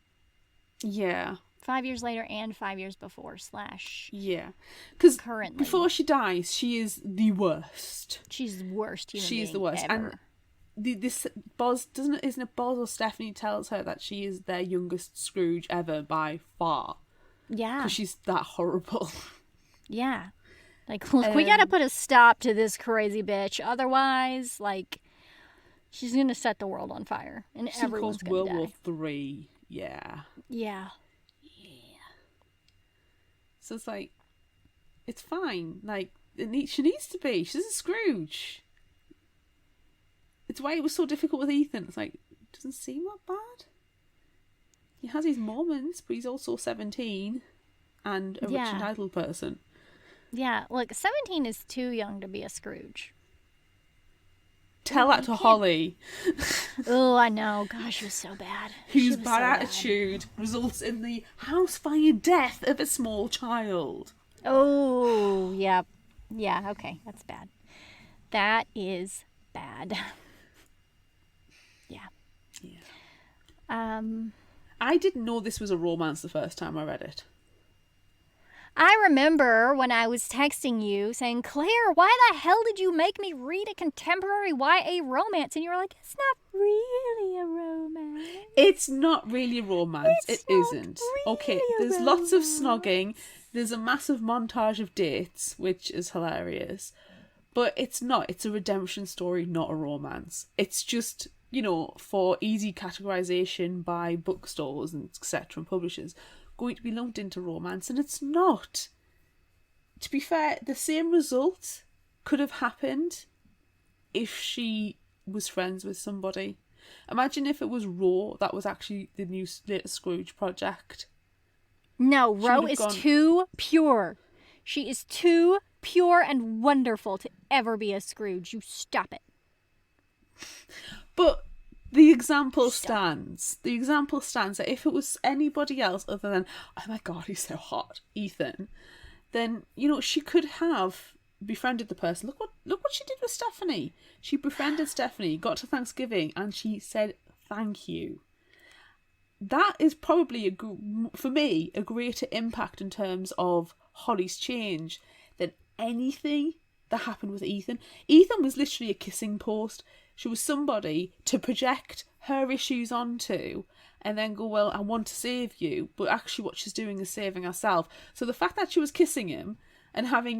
Yeah. 5 years later and 5 years before / Yeah. Because currently. before she dies, she is the worst. She's the worst human She's being the worst. ever. And this Boz isn't it Boz or Stephanie tells her that she is their youngest Scrooge ever by far, Yeah. because she's that horrible. Yeah. Like, look, we gotta put a stop to this crazy bitch. Otherwise, like, she's gonna set the world on fire. And She's everyone's caused gonna World die. War III. Yeah. Yeah. So it's like, it's fine. Like, she needs to be. She's a Scrooge. It's why it was so difficult with Ethan. It's like, it doesn't seem that bad. He has his moments, but he's also 17 and a rich Yeah. entitled person. Yeah. Look, 17 is too young to be a Scrooge. Tell that to Holly, Oh, I know. Gosh, she was so bad. She whose was bad so attitude results in the house fire death of a small child. Oh, yeah. Yeah, okay. That's bad. That is bad. Yeah. I didn't know this was a romance the first time I read it. I remember when I was texting you saying, Claire, why the hell did you make me read a contemporary YA romance? And you were like, it's not really a romance. It's not really a romance. It's It not isn't. really Okay, a there's lots of romance. snogging. There's a massive montage of dates, which is hilarious. But it's not. It's a redemption story, not a romance. It's just, for easy categorization by bookstores and etc. and publishers, going to be lumped into romance, and it's not. To be fair, the same result could have happened if she was friends with somebody. Imagine if it was Ro that was actually the new latest Scrooge project. No, She Ro would've is gone- too pure. She is too pure and wonderful to ever be a Scrooge. You stop it. But the example stands. The example stands that if it was anybody else other than, oh my God, he's so hot, Ethan, then, she could have befriended the person. Look what she did with Stephanie. She befriended Stephanie, got to Thanksgiving, and she said thank you. That is probably, for me, a greater impact in terms of Holly's change than anything that happened with Ethan. Ethan was literally a kissing post. She was somebody to project her issues onto and then go, well, I want to save you. But actually what she's doing is saving herself. So the fact that she was kissing him and having,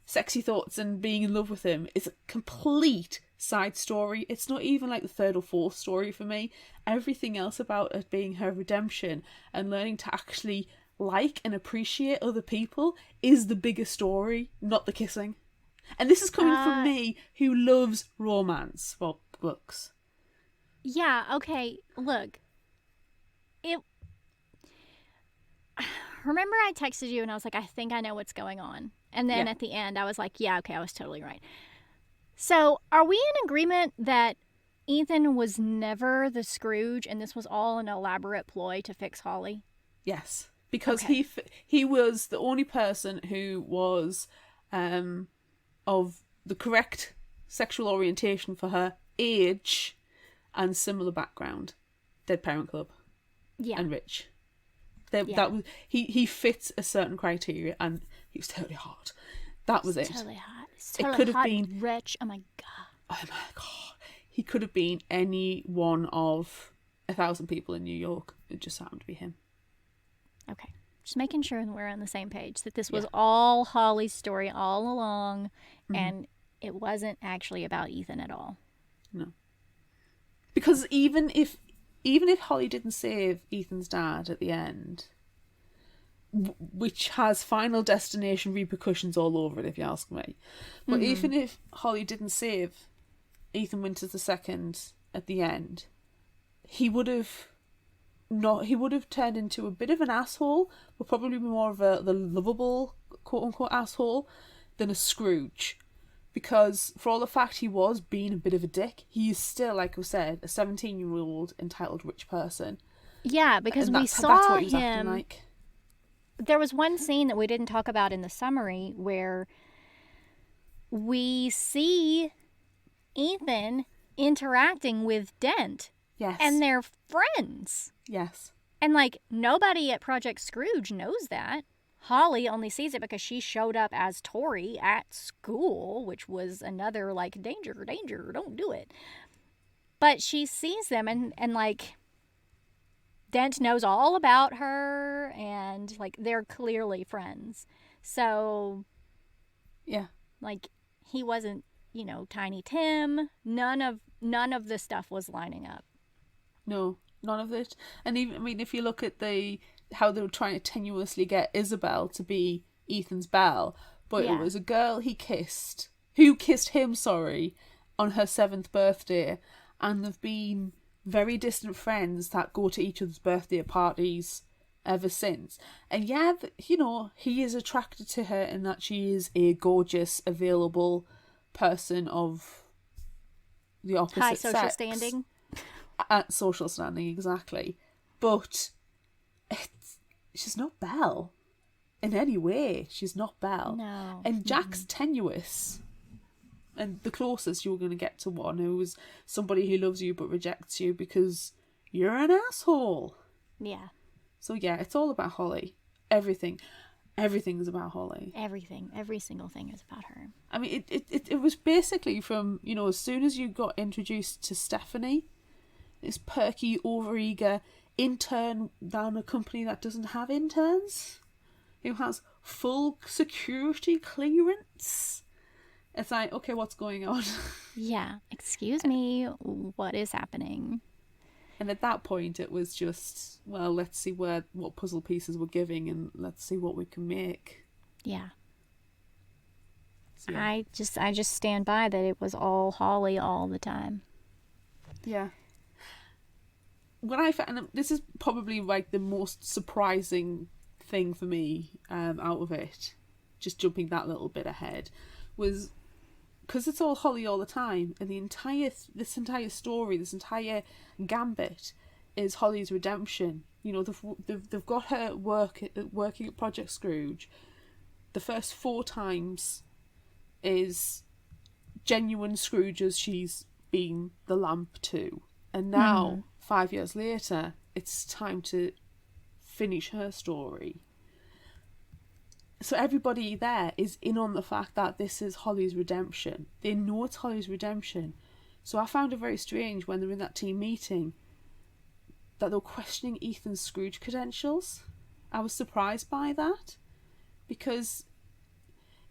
sexy thoughts and being in love with him is a complete side story. It's not even like the third or fourth story for me. Everything else about it being her redemption and learning to actually like and appreciate other people is the bigger story, not the kissing. And this is coming from me, who loves romance, well, books. Yeah, okay, look. Remember I texted you and I was like, I think I know what's going on. And then Yeah. at the end I was like, yeah, okay, I was totally right. So are we in agreement that Ethan was never the Scrooge and this was all an elaborate ploy to fix Holly? Yes, because Okay. he was the only person who was of the correct sexual orientation for her age and similar background. Dead Parent Club Yeah. and rich. Yeah. That was he fits a certain criteria, and he was totally hot. That was it. Totally hot. It's It totally could have hot, been- rich. Oh my God. Oh my God, he could have been any one of 1,000 people in New York. It just happened to be him. Okay. Just making sure that we're on the same page, that this was Yeah. all Holly's story all along, Mhm. and it wasn't actually about Ethan at all. No. Because even if Holly didn't save Ethan's dad at the end, which has Final Destination repercussions all over it, if you ask me, but even if Holly didn't save Ethan Winters II at the end, he would have turned into a bit of an asshole, but probably more of the lovable quote unquote asshole than a Scrooge. Because for all the fact he was being a bit of a dick, he is still, like I said, a 17-year-old entitled rich person. Yeah, because And we that's saw what he was acting him. like. There was one scene that we didn't talk about in the summary where we see Ethan interacting with Dent, Yes. and they're friends. Yes. And, like, nobody at Project Scrooge knows that. Holly only sees it because she showed up as Tori at school, which was another, like, danger, don't do it. But she sees them, and like, Dent knows all about her, and, like, they're clearly friends. So, Yeah. like, he wasn't, Tiny Tim. None of the stuff was lining up. No, none of it. And even, I mean, if you look at how they were trying to tenuously get Isabel to be Ethan's Belle, but Yeah. it was a girl who kissed him, on her 7th birthday, and they've been very distant friends that go to each other's birthday parties ever since. And yeah, he is attracted to her in that she is a gorgeous, available person of the opposite High social sex. standing. At social standing, exactly. But she's not Belle in any way. She's not Belle. No. And Jack's tenuous. And the closest you're going to get to one who is somebody who loves you but rejects you because you're an asshole. Yeah. So yeah, it's all about Holly. Everything is about Holly. Everything. Every single thing is about her. I mean, it was basically from, as soon as you got introduced to Stephanie, this perky, overeager intern down a company that doesn't have interns, who has full security clearance. It's like, okay, what's going on? Yeah. Excuse me. What is happening? And at that point, it was just, well, let's see what puzzle pieces we're giving, and let's see what we can make. Yeah. So, yeah. I just stand by that it was all Holly all the time. Yeah. When I found, this is probably like the most surprising thing for me out of it, just jumping that little bit ahead, was because it's all Holly all the time, and this entire story, this entire gambit is Holly's redemption. They've got her working at Project Scrooge. The first 4 times is genuine Scrooge as she's been the lamp to, and now 5 years later, it's time to finish her story. So everybody there is in on the fact that this is Holly's redemption. They know it's Holly's redemption. So I found it very strange when they were in that team meeting that they were questioning Ethan's Scrooge credentials. I was surprised by that, because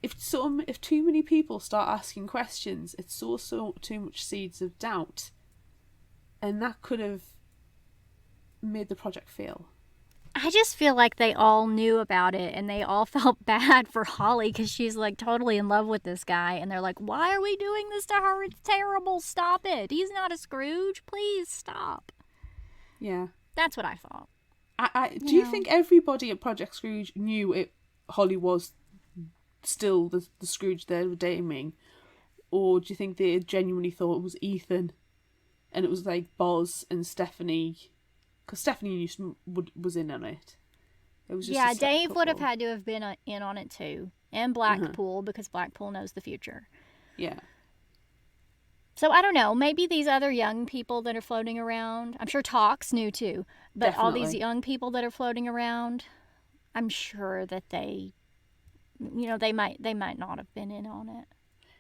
if too many people start asking questions, it sows too much seeds of doubt, and that could have made the project fail. I just feel like they all knew about it, and they all felt bad for Holly because she's, like, totally in love with this guy, and they're like, why are we doing this to her? It's terrible. Stop it. He's not a Scrooge. Please stop. Yeah. That's what I thought. Do you think everybody at Project Scrooge knew Holly was still the Scrooge they were dating, or do you think they genuinely thought it was Ethan, and it was like Boz and Stephanie? Because Stephanie was in on it. It was just Yeah, a separate Dave would have couple. had to have been in on it too. And Blackpool, because Blackpool knows the future. Yeah. So I don't know. Maybe these other young people that are floating around, I'm sure Talks knew too, but all these Definitely. young people that are floating around, I'm sure that they might not have been in on it.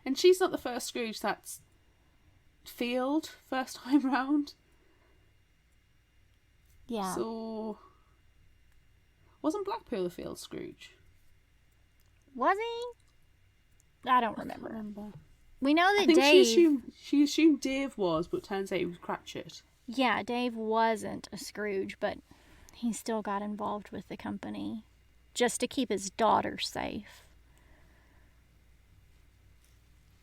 And she's not the first Scrooge that's failed first time round. Yeah. So, wasn't Black Pearl a failed Scrooge? Was he? I don't I can't remember. remember. We know that I think Dave... she assumed Dave was, but turns out he was Cratchit. Yeah, Dave wasn't a Scrooge, but he still got involved with the company just to keep his daughter safe.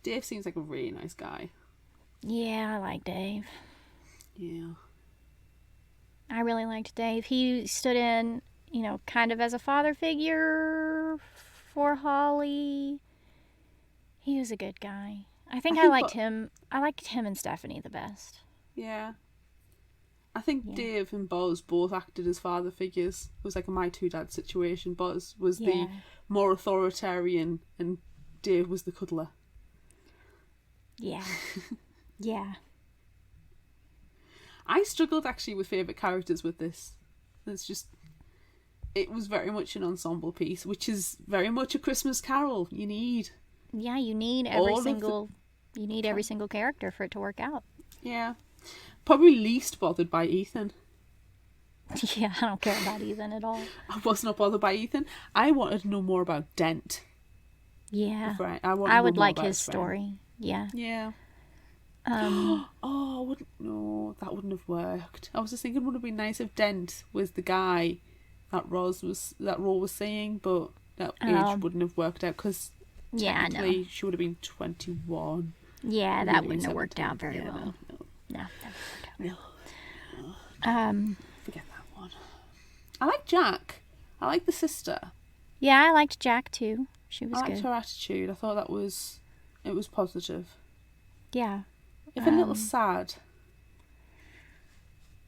Dave seems like a really nice guy. Yeah, I like Dave. Yeah. I really liked Dave. He stood in, kind of as a father figure for Holly. He was a good guy. I think I liked him. I liked him and Stephanie the best. Yeah. I think Yeah. Dave and Buzz both acted as father figures. It was like a My Two Dads situation. Buzz was the more authoritarian and Dave was the cuddler. Yeah. Yeah. I struggled actually with favourite characters with this. It was very much an ensemble piece, which is very much a Christmas Carol. You need You need every single character for it to work out. Yeah. Probably least bothered by Ethan. Yeah, I don't care about Ethan at all. I was not bothered by Ethan. I wanted to know more about Dent. Yeah. Right. I would like his story. Yeah. Yeah. No, that wouldn't have worked. I was just thinking, would it be nice if Dent was the guy that Ro was saying, but that age wouldn't have worked out because technically she would have been 21. Yeah, that wouldn't have worked out very well. No, that wouldn't work out. Forget that one. I like Jack. I like the sister. Yeah, I liked Jack too. She was I liked good. her attitude. I thought it was positive. Yeah. If a little sad.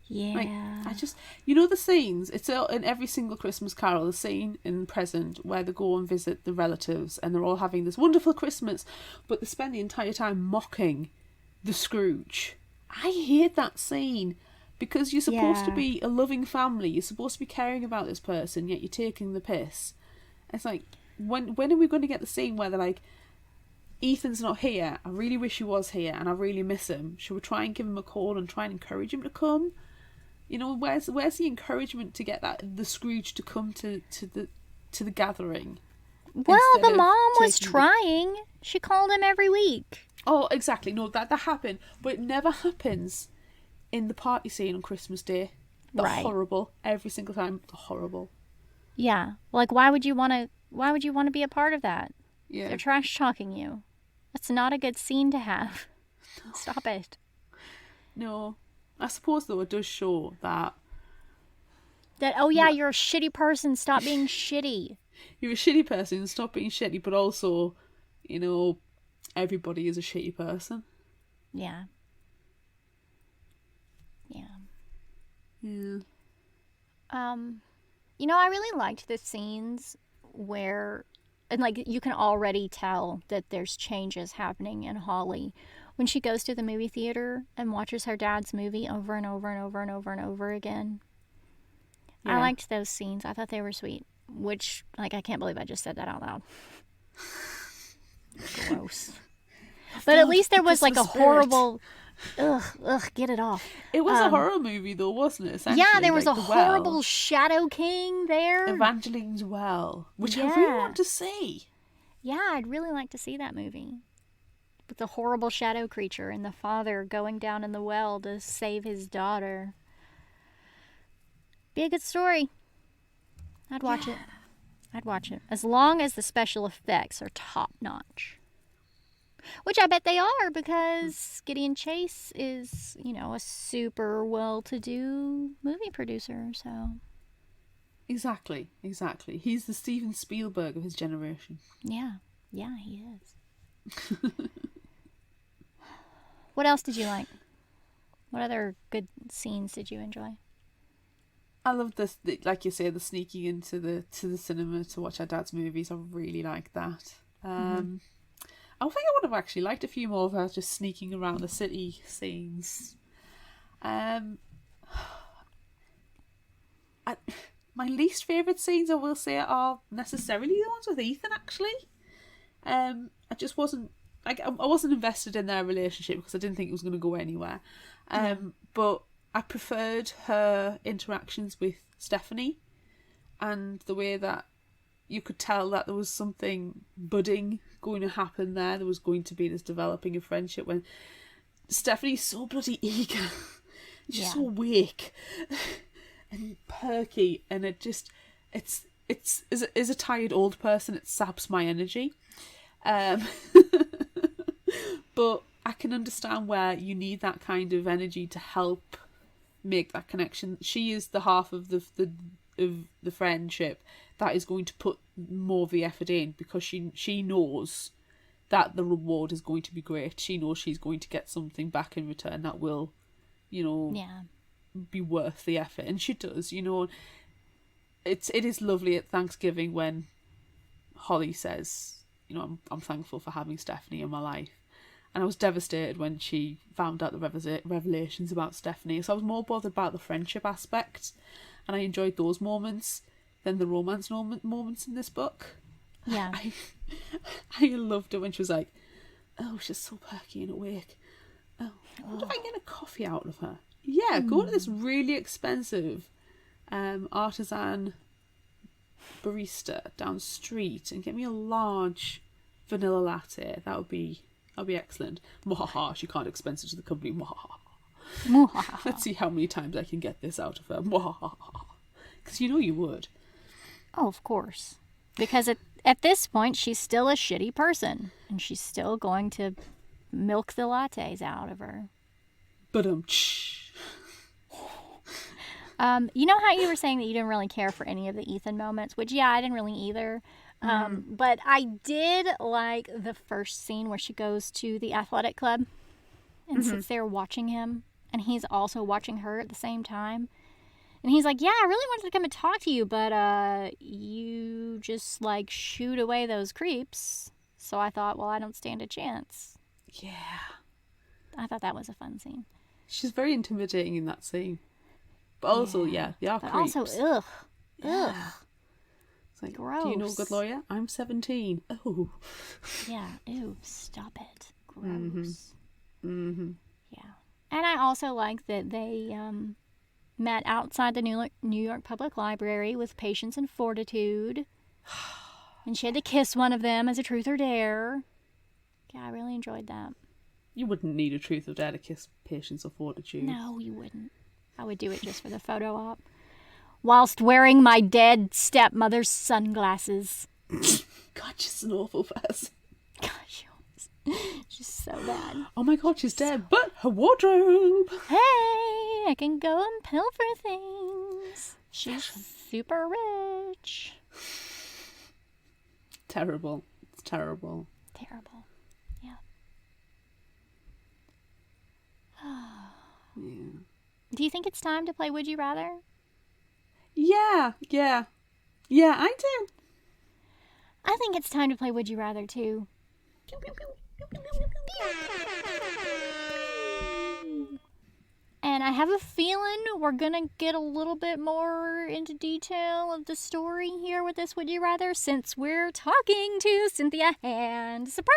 Yeah. Like, the scenes, it's in every single Christmas Carol, the scene in present where they go and visit the relatives and they're all having this wonderful Christmas, but they spend the entire time mocking the Scrooge. I hate that scene because you're supposed to be a loving family, you're supposed to be caring about this person, yet you're taking the piss. It's like, when are we going to get the scene where they're like, Ethan's not here, I really wish he was here and I really miss him, should we try and give him a call and try and encourage him to come? Where's the encouragement to get the Scrooge to come to the gathering? Well, the mom was trying. She called him every week. Oh, exactly. No, that happened, but it never happens in the party scene on Christmas Day. They're horrible every single time. They're horrible. Yeah, like why would you want to be a part of that? Yeah, they're trash talking you. That's not a good scene to have. Stop it. No. I suppose, though, it does show that... you're a shitty person, stop being shitty. You're a shitty person, stop being shitty, but also, everybody is a shitty person. Yeah. Yeah. Yeah. I really liked the scenes where... And, you can already tell that there's changes happening in Holly when she goes to the movie theater and watches her dad's movie over and over and over and over and over again. Yeah. I liked those scenes. I thought they were sweet. Which, I can't believe I just said that out loud. Gross. But at least there was, a horrible... Ugh, get it off. It was a horror movie, though, wasn't it? Essentially, yeah, there was a horrible Shadow King there. Evangeline's Well, which I really want to see. Yeah, I'd really like to see that movie. With the horrible shadow creature and the father going down in the well to save his daughter. Be a good story. I'd watch it. I'd watch it. As long as the special effects are top notch. Which I bet they are, because Gideon Chase is, a super well-to-do movie producer, so... Exactly. He's the Steven Spielberg of his generation. Yeah, he is. What else did you like? What other good scenes did you enjoy? I love this, like you say, the sneaking into the cinema to watch our dad's movies. I really like that. I think I would have actually liked a few more of her just sneaking around the city scenes. My least favourite scenes, I will say, are necessarily the ones with Ethan, actually. I just wasn't... I wasn't invested in their relationship because I didn't think it was going to go anywhere. But I preferred her interactions with Stephanie, and the way that you could tell that there was something budding going to happen there. There was going to be this developing of friendship when Stephanie's so bloody eager. She's so awake and perky, and it's as a tired old person, it saps my energy. But I can understand where you need that kind of energy to help make that connection. She is the half of the friendship that is going to put more of the effort in, because she knows that the reward is going to be great. She knows she's going to get something back in return that will, be worth the effort, and she does. It is lovely at Thanksgiving when Holly says, I'm thankful for having Stephanie in my life. And I was devastated when she found out the revelations about Stephanie. So I was more bothered about the friendship aspect, and I enjoyed those moments than the romance moments in this book. Yeah. I loved it when she was like, oh, she's so perky and awake. Oh, I wonder if I can get a coffee out of her. Yeah, go to this really expensive artisan barista down the street and get me a large vanilla latte. That would be excellent. Mwahaha, she can't expense it to the company. Mwahaha. Let's see how many times I can get this out of her. Mwahaha. Because you would. Oh, of course. Because at this point, she's still a shitty person, and she's still going to milk the lattes out of her. But you know how you were saying that you didn't really care for any of the Ethan moments, which, yeah, I didn't really either. But I did like the first scene where she goes to the athletic club and sits there watching him, and he's also watching her at the same time. And he's like, yeah, I really wanted to come and talk to you, but you just, shoot away those creeps. So I thought, well, I don't stand a chance. Yeah. I thought that was a fun scene. She's very intimidating in that scene. But also, they are but creeps. Also, ugh. Yeah. Ugh. It's like, gross. Do you know a good lawyer? I'm 17. Oh. Yeah, ew, stop it. Gross. Yeah. And I also like that they met outside the New York Public Library with patience and fortitude. And she had to kiss one of them as a truth or dare. Yeah, I really enjoyed that. You wouldn't need a truth or dare to kiss patience or fortitude. No, you wouldn't. I would do it just for the photo op. Whilst wearing my dead stepmother's sunglasses. God, she's an awful person. Gosh, she's so bad. Oh my God, she's dead, but her wardrobe. Hey, I can go and pilfer things. She's super rich. Terrible. It's terrible. Terrible. Yeah. Yeah. Do you think it's time to play Would You Rather? Yeah, I do. I think it's time to play Would You Rather, too. And I have a feeling we're going to get a little bit more into detail of the story here with this Would You Rather, since we're talking to Cynthia Hand. Surprise!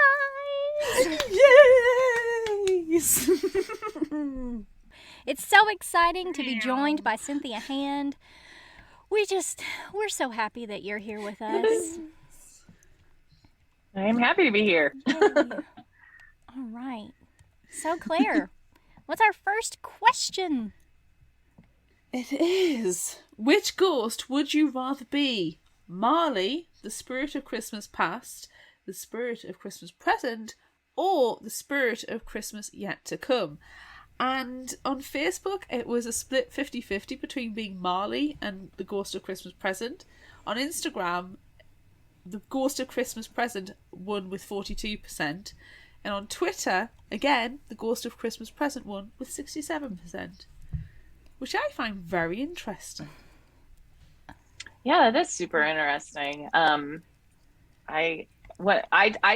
Yes! It's so exciting to be joined by Cynthia Hand. We're so happy that you're here with us. I am happy to be here. All right. So, Claire, what's our first question? It is. Which ghost would you rather be? Marley, the spirit of Christmas past, the spirit of Christmas present, or the spirit of Christmas yet to come? And on Facebook, it was a split 50-50 between being Marley and the Ghost of Christmas Present. On Instagram, the Ghost of Christmas Present won with 42%. And on Twitter, again, the Ghost of Christmas Present won with 67%. Which I find very interesting. Yeah, that is super interesting. I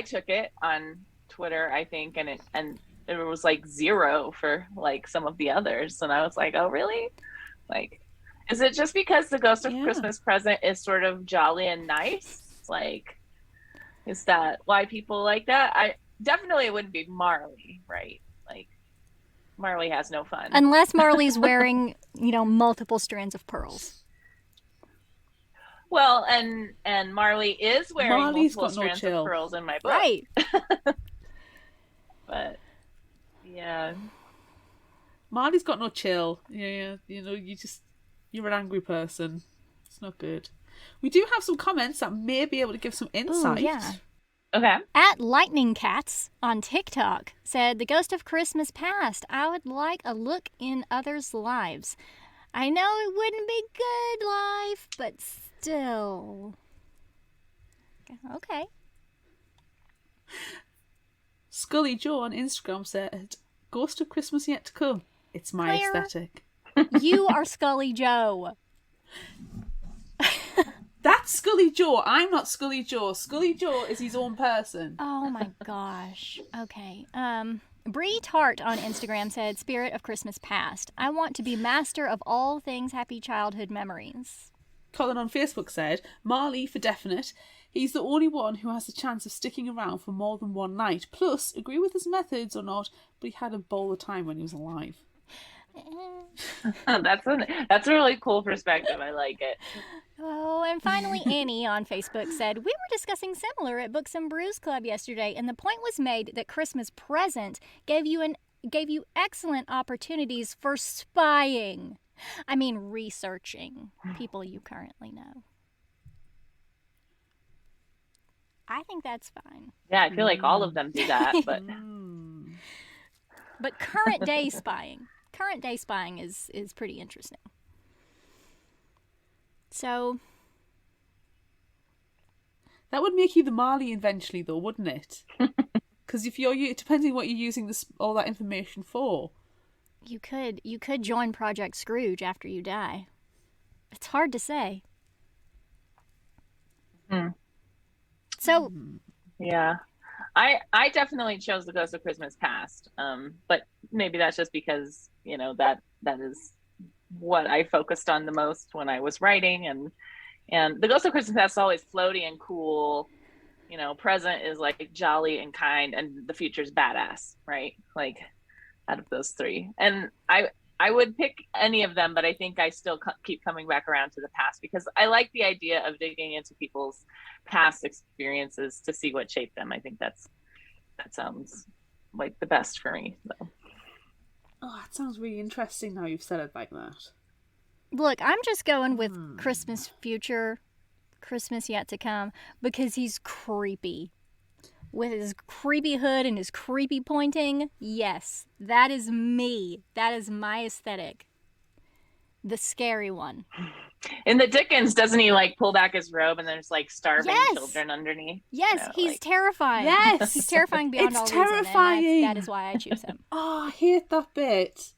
took it on Twitter, I think, and it was 0 for some of the others, and I was like, oh really? Is it just because the Ghost of Christmas Present is sort of jolly and nice? Is that why people like that? I definitely, it wouldn't be Marley, right? Marley has no fun. Unless Marley's wearing, multiple strands of pearls. Well, and Marley is wearing Marley's multiple got no strands chill. of pearls in my book. Right. But yeah. Marley's got no chill. Yeah, you're an angry person. It's not good. We do have some comments that may be able to give some insight. Ooh, yeah. Okay. At Lightning Cats on TikTok said, "The ghost of Christmas past. I would like a look in others' lives. I know it wouldn't be good life, but still." Okay. Scully Joe on Instagram said, "Ghost of Christmas yet to come. It's my Claire. aesthetic." You are Scully Joe. That's Scully Joe. I'm not Scully Joe. Scully Joe is his own person. Oh my gosh. Okay. Bree Tart on Instagram said, "Spirit of Christmas past. I want to be master of all things happy childhood memories." Colin on Facebook said, "Marley for definite. He's the only one who has the chance of sticking around for more than one night. Plus, agree with his methods or not, but he had a bowl of time when he was alive." That's a really cool perspective. I like it. Oh, and finally, Annie on Facebook said, "We were discussing similar at Books and Brews Club yesterday, and the point was made that Christmas present gave you excellent opportunities for spying. I mean, researching people you currently know." I think that's fine. Yeah, I feel like all of them do that, but But current day spying is pretty interesting. So that would make you the Marley eventually, though, wouldn't it? Because if depending what you're using all that information for, you could join Project Scrooge after you die. It's hard to say. So yeah. I definitely chose the Ghost of Christmas Past. But maybe that's just because, that is what I focused on the most when I was writing, and the Ghost of Christmas Past is always floaty and cool. Present is like jolly and kind, and the future's badass, right? Like out of those three. And I would pick any of them, but I think I still keep coming back around to the past because I like the idea of digging into people's past experiences to see what shaped them. I think that sounds like the best for me. So. Oh, that sounds really interesting now you've said it like that. Look, I'm just going with Christmas future, Christmas yet to come, because he's creepy. With his creepy hood and his creepy pointing, yes, that is me. That is my aesthetic. The scary one. In the Dickens, doesn't he pull back his robe and there's starving children underneath? Yes, he's terrifying. Yes, he's terrifying beyond it's all terrifying. reason. That is why I choose him. Oh, I hate that bit.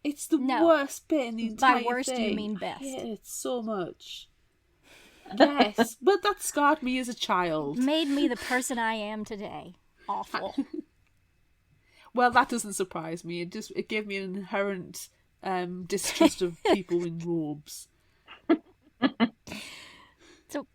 It's the worst bit in the entire thing. By worst, you mean best. I hate it so much. Yes, but that scarred me as a child. Made me the person I am today. Awful. Well, that doesn't surprise me. It gave me an inherent distrust of people in robes. So,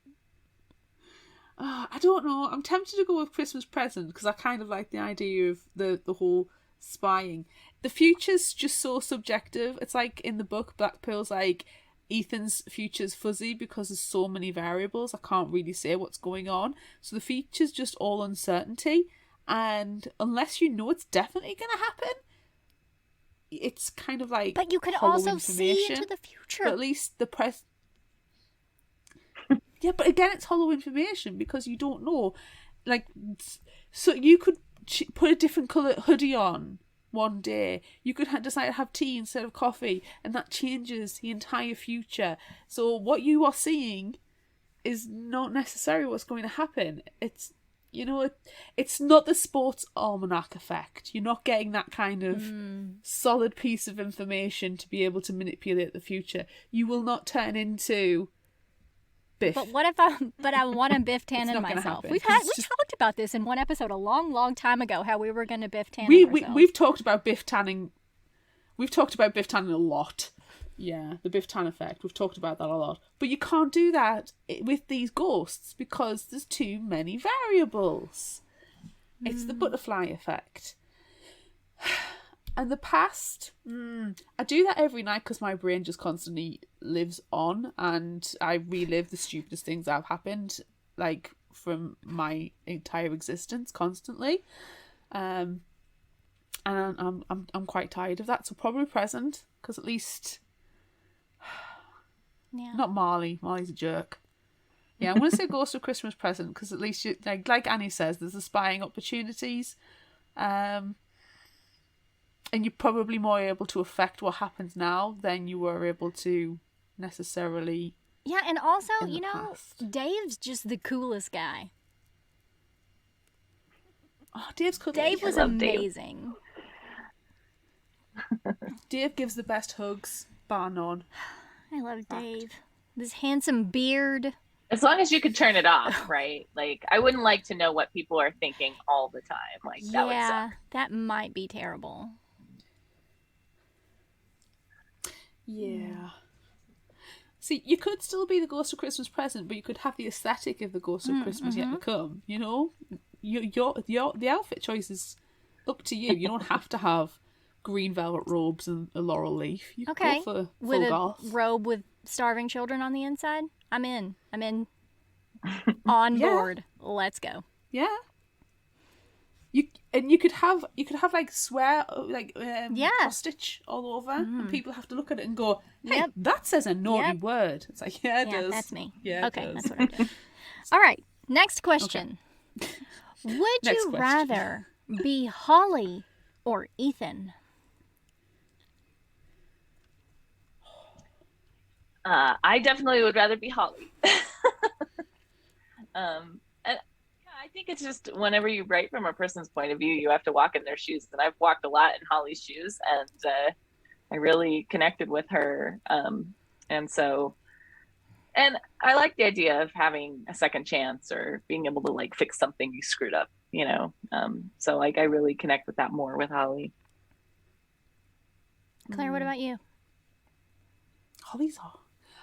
I don't know. I'm tempted to go with Christmas Present because I kind of like the idea of the whole spying. The future's just so subjective. It's like in the book, Black Pearl's like, Ethan's future's fuzzy because there's so many variables. I can't really say what's going on. So the future's just all uncertainty. And unless you know it's definitely going to happen, it's kind of like but you could hollow also see information. into the future. But at least the press. Yeah, but again, it's hollow information because you don't know. So you could put a different colour hoodie on one day. You could decide to have tea instead of coffee, and that changes the entire future. So what you are seeing is not necessarily what's going to happen. It's it's not the sports almanac effect. You're not getting that kind of solid piece of information to be able to manipulate the future. You will not turn into Biff. But what if I want to Biff Tannen myself? We talked about this in one episode a long time ago, how we were going to Biff Tannen ourselves. We've talked about Biff Tanning. We've talked about Biff Tannen a lot. Yeah, the Biff Tannen effect. We've talked about that a lot. But you can't do that with these ghosts because there's too many variables. It's the butterfly effect. And the past, I do that every night because my brain just constantly lives on, and I relive the stupidest things that have happened, like from my entire existence, constantly. And I'm quite tired of that. So probably present, because at least not Marley. Marley's a jerk. Yeah, I'm gonna say Ghost of Christmas Present, because at least you, like Annie says, there's the spying opportunities. And you're probably more able to affect what happens now than you were able to necessarily. Yeah, and also, you know, past. Dave's just the coolest guy. Oh, Dave's cool. Dave was amazing. Dave gives the best hugs, bar none. I love Dave. This handsome beard. As long as you could turn it off, right? Like, I wouldn't like to know what people are thinking all the time. Like, that would suck. That might be terrible. Yeah. See, you could still be the Ghost of Christmas Present, but you could have the aesthetic of the Ghost of Christmas yet to come. You know, the outfit choice is up to you. You don't have to have green velvet robes and a laurel leaf. You could go for with full goth. Robe with starving children on the inside. I'm in. On board. Let's go. Yeah. You could have like swear cross stitch all over, and people have to look at it and go, "Hey, that says a naughty word." It's like, yeah, it does. That's me. Yeah, okay, that's what I do. All right, next question. Okay. Would you rather be Holly or Ethan? I definitely would rather be Holly. I think it's just whenever you write from a person's point of view, you have to walk in their shoes. And I've walked a lot in Holly's shoes, and I really connected with her. And I like the idea of having a second chance or being able to like fix something you screwed up, you know? So like I really connect with that more with Holly. Claire, what about you?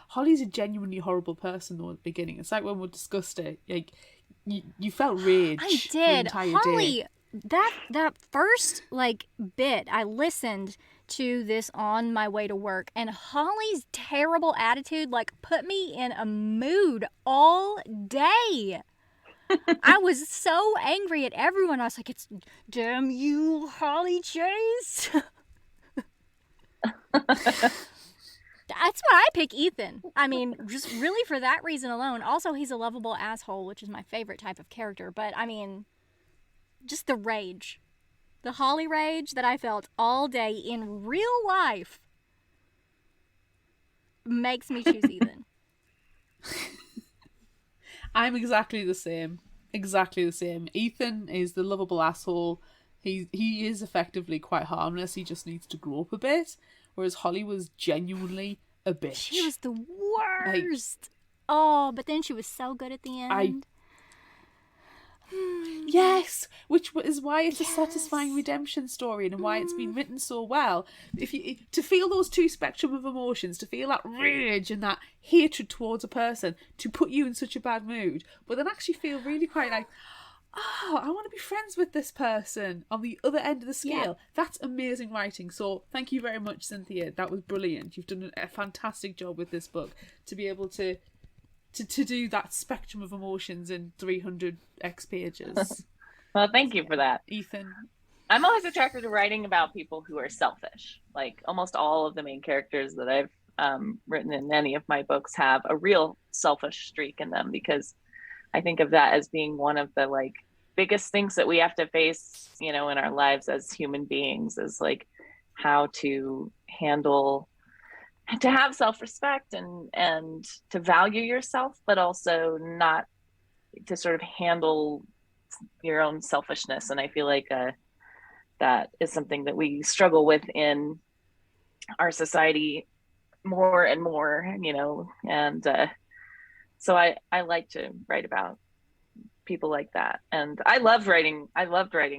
Holly's a genuinely horrible person though at the beginning. It's like when we discussed it, like you felt rage. I did. The entire Holly, day. that first like bit, I listened to this on my way to work, and Holly's terrible attitude like put me in a mood all day. I was so angry at everyone. I was like, "It's damn you, Holly Chase." That's why I pick Ethan. I mean, just really for that reason alone. Also, he's a lovable asshole, which is my favorite type of character. But, I mean, just the rage. The Holly rage that I felt all day in real life makes me choose Ethan. I'm exactly the same. Ethan is the lovable asshole. He is effectively quite harmless. He just needs to grow up a bit. Whereas Holly was genuinely a bitch. She was the worst. But then she was so good at the end. Yes, which is why it's a satisfying redemption story and why it's been written so well. To feel those two spectrum of emotions, to feel that rage and that hatred towards a person, to put you in such a bad mood, but then actually feel really quite like, oh, I want to be friends with this person on the other end of the scale. Yeah. That's amazing writing. So thank you very much, Cynthia. That was brilliant. You've done a fantastic job with this book to be able to do that spectrum of emotions in 300x pages. Well, thank you for that. Ethan. I'm always attracted to writing about people who are selfish. Like almost all of the main characters that I've written in any of my books have a real selfish streak in them, because I think of that as being one of the like biggest things that we have to face, you know, in our lives as human beings, is like how to handle, to have self-respect and to value yourself, but also not to sort of handle your own selfishness. And I feel like that is something that we struggle with in our society more and more, you know, and so I like to write about people like that. And I loved writing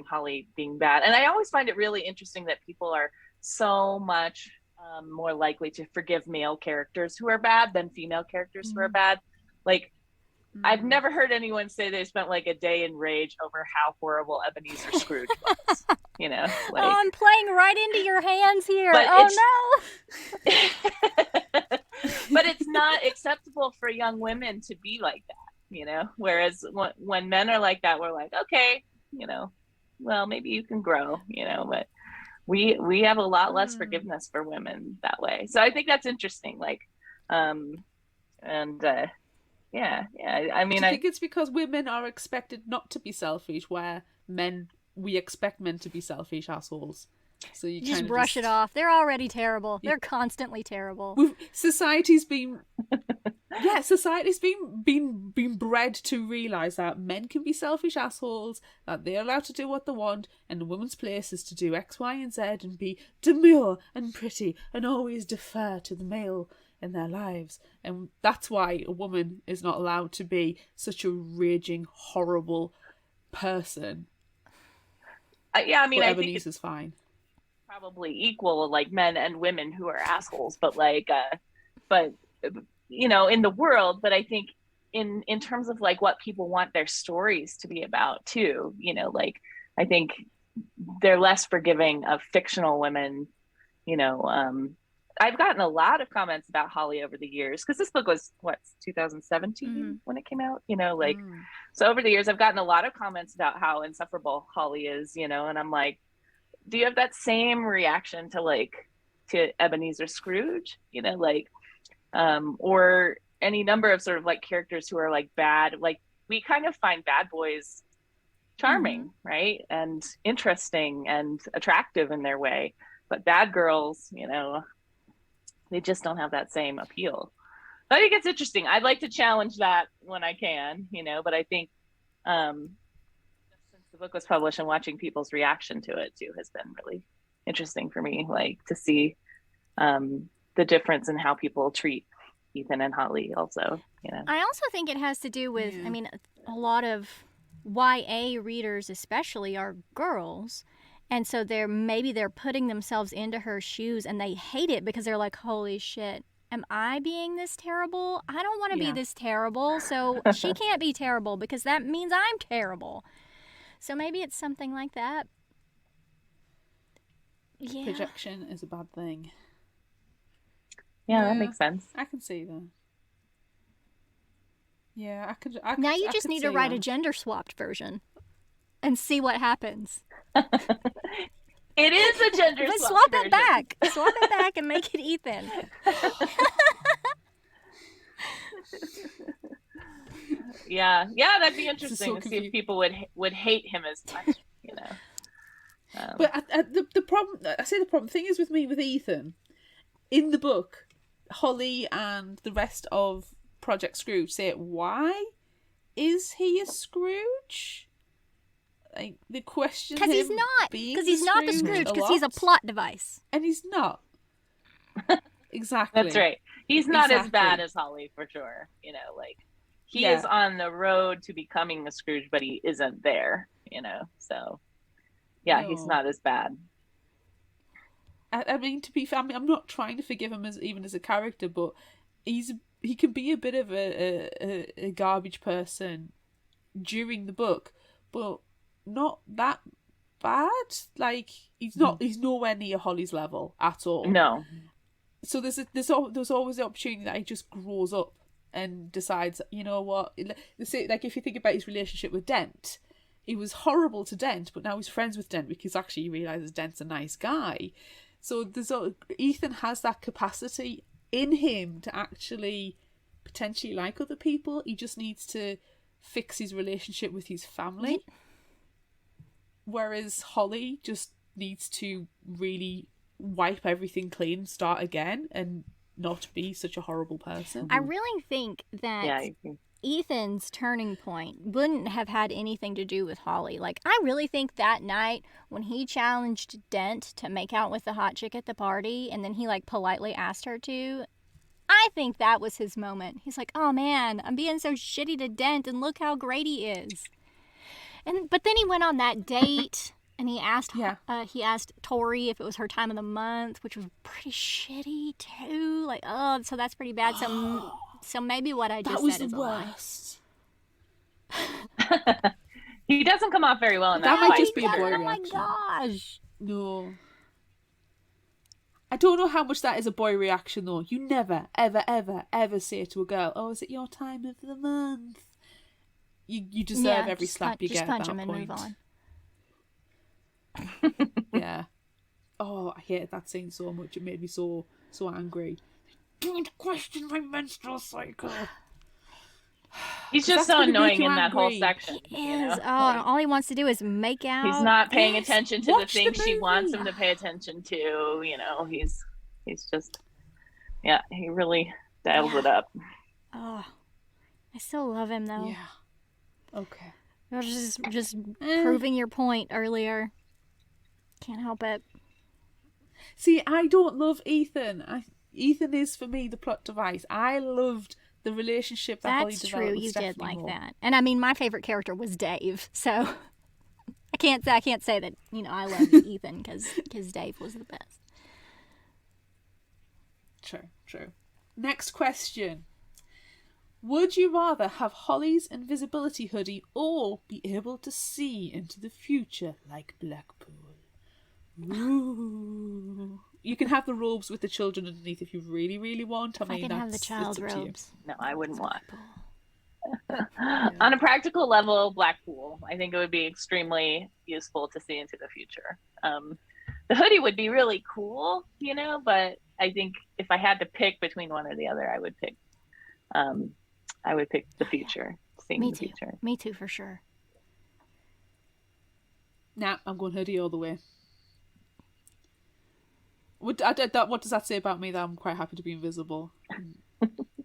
Holly being bad. And I always find it really interesting that people are so much more likely to forgive male characters who are bad than female characters who are bad. Like I've never heard anyone say they spent like a day in rage over how horrible Ebenezer Scrooge was. You know, like, Oh, I'm playing right into your hands here. But Oh no. but it's not acceptable for young women to be like that, you know. Whereas when men are like that, we're like, okay, you know, well, maybe you can grow, you know. But we have a lot less forgiveness for women that way. So I think that's interesting. Like, yeah. I mean, I think it's because women are expected not to be selfish, where we expect men to be selfish assholes. So you just brush it off. They're already terrible. They're constantly terrible. Society's been been bred to realise that men can be selfish assholes, that they're allowed to do what they want, and a woman's place is to do X, Y, and Z and be demure and pretty and always defer to the male in their lives. And that's why a woman is not allowed to be such a raging, horrible person. Yeah, I mean, but I Ebenezer's think it's fine. Probably equal, like men and women who are assholes, but like, but you know, in the world. But I think in terms of like what people want their stories to be about too, you know, like I think they're less forgiving of fictional women. You know, I've gotten a lot of comments about Holly over the years, because this book was 2017 when it came out, you know, like so over the years I've gotten a lot of comments about how insufferable Holly is, you know, and I'm like, do you have that same reaction to Ebenezer Scrooge, you know, like or any number of sort of like characters who are like bad, like we kind of find bad boys charming, right, and interesting and attractive in their way, but bad girls, you know, they just don't have that same appeal. I think it's interesting. I'd like to challenge that when I can, you know, but I think since the book was published and watching people's reaction to it too has been really interesting for me, like to see the difference in how people treat Ethan and Holly also, you know. I also think it has to do with, I mean, a lot of YA readers especially are girls. And so they're putting themselves into her shoes and they hate it because they're like, holy shit, am I being this terrible? I don't want to be this terrible. So she can't be terrible because that means I'm terrible. So maybe it's something like that. Yeah. Projection is a bad thing. Yeah, that makes sense. I can see that. Yeah, I could. Now you just need to write a gender swapped version and see what happens. It is a gender but swap swap version. it back. Swap it back and make it Ethan. Yeah, that'd be interesting to see if people would hate him as much, you know. But the problem, the thing is with Ethan, in the book, Holly and the rest of Project Scrooge say, why is he a Scrooge? Like, the question because he's not. Because he's not the Scrooge. Because he's a plot device. And he's not. Exactly. That's right. He's not as bad as Holly, for sure. You know, like, he is on the road to becoming a Scrooge, but he isn't there, you know. So, yeah, he's not as bad. I mean, to be fair, I'm not trying to forgive him even as a character, but he can be a bit of a garbage person during the book, but not that bad. Like, he's nowhere near Holly's level at all. No. So there's always the opportunity that he just grows up and decides, you know what? Like, if you think about his relationship with Dent, he was horrible to Dent, but now he's friends with Dent because actually he realizes Dent's a nice guy. So Ethan has that capacity in him to actually potentially like other people. He just needs to fix his relationship with his family. Whereas Holly just needs to really wipe everything clean, start again, and not be such a horrible person. I really think that Ethan's turning point wouldn't have had anything to do with Holly. Like, I really think that night when he challenged Dent to make out with the hot chick at the party, and then he, like, politely asked her to, I think that was his moment. He's like, oh man, I'm being so shitty to Dent, and look how great he is. But then he went on that date, and he asked Tori if it was her time of the month, which was pretty shitty too. Like, oh, so that's pretty bad. So maybe what I just said is a lie. He doesn't come off very well in That that might fight. just be a boy Oh my reaction. gosh. No. I don't know how much that is a boy reaction, though. You never, ever, ever, ever say to a girl, "Oh, is it your time of the month?" You deserve every slap you get at that Just punch him and point. move on. Yeah. Oh, I hated that scene so much. It made me so angry. Don't question my menstrual cycle. He's just That's so gonna make annoying you in that whole angry. section. He you know? is. Oh, all he wants to do is make out. He's not paying Yes, attention to the watch the things she wants movie. him to pay attention to. You know, he's just, yeah, he really dials it up. Oh, I still love him though. Yeah. Okay. You're just proving your point earlier. Can't help it. See, I don't love Ethan. Ethan is for me the plot device. I loved the relationship that Holly That's developed true. with You Stephanie did like more. that, and I mean, my favorite character was Dave. So I can't say that I love Ethan because Dave was the best. True. Next question. Would you rather have Holly's invisibility hoodie or be able to see into the future like Blackpool? Ooh. You can have the robes with the children underneath if you really, really want. If I can have the child it's up to you. robes. No, I wouldn't want. On a practical level, Blackpool. I think it would be extremely useful to see into the future. The hoodie would be really cool, but I think if I had to pick between one or the other, I would pick the future. Seeing Me the too. future. Me too, for sure. Nah, I'm going hoodie all the way. What does that say about me? That I'm quite happy to be invisible.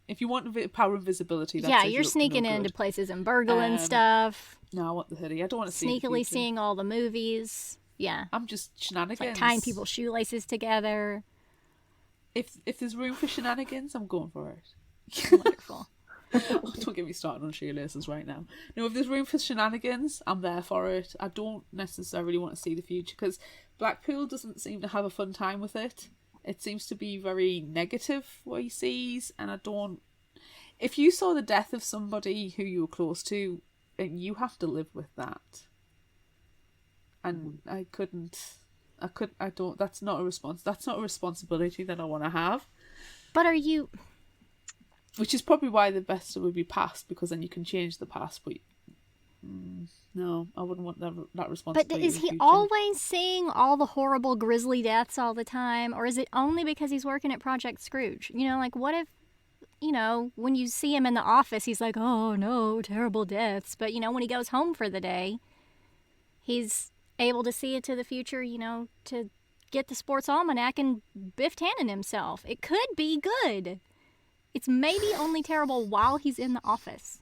If you want power invisibility, that's You're sneaking into places and burgling stuff. No, I want the hoodie. I don't want to see Sneakily seeing all the movies. Yeah. I'm just shenanigans. Like tying people's shoelaces together. If there's room for shenanigans, I'm going for it. Wonderful. Don't get me started on shoelaces right now. No, if there's room for shenanigans, I'm there for it. I don't necessarily want to see the future because Blackpool doesn't seem to have a fun time with it. It seems to be very negative what he sees, and I don't. If you saw the death of somebody who you were close to, you have to live with that. And I don't. That's not a response. That's not a responsibility that I want to have. But are you? Which is probably why the best would be past, because then you can change the past. But no, I wouldn't want that responsibility. But is he always seeing all the horrible, grisly deaths all the time, or is it only because he's working at Project Scrooge? Like what if, when you see him in the office, he's like, oh no, terrible deaths. But when he goes home for the day, he's able to see into the future. To get the sports almanac and Biff Tannen himself. It could be good. It's maybe only terrible while he's in the office.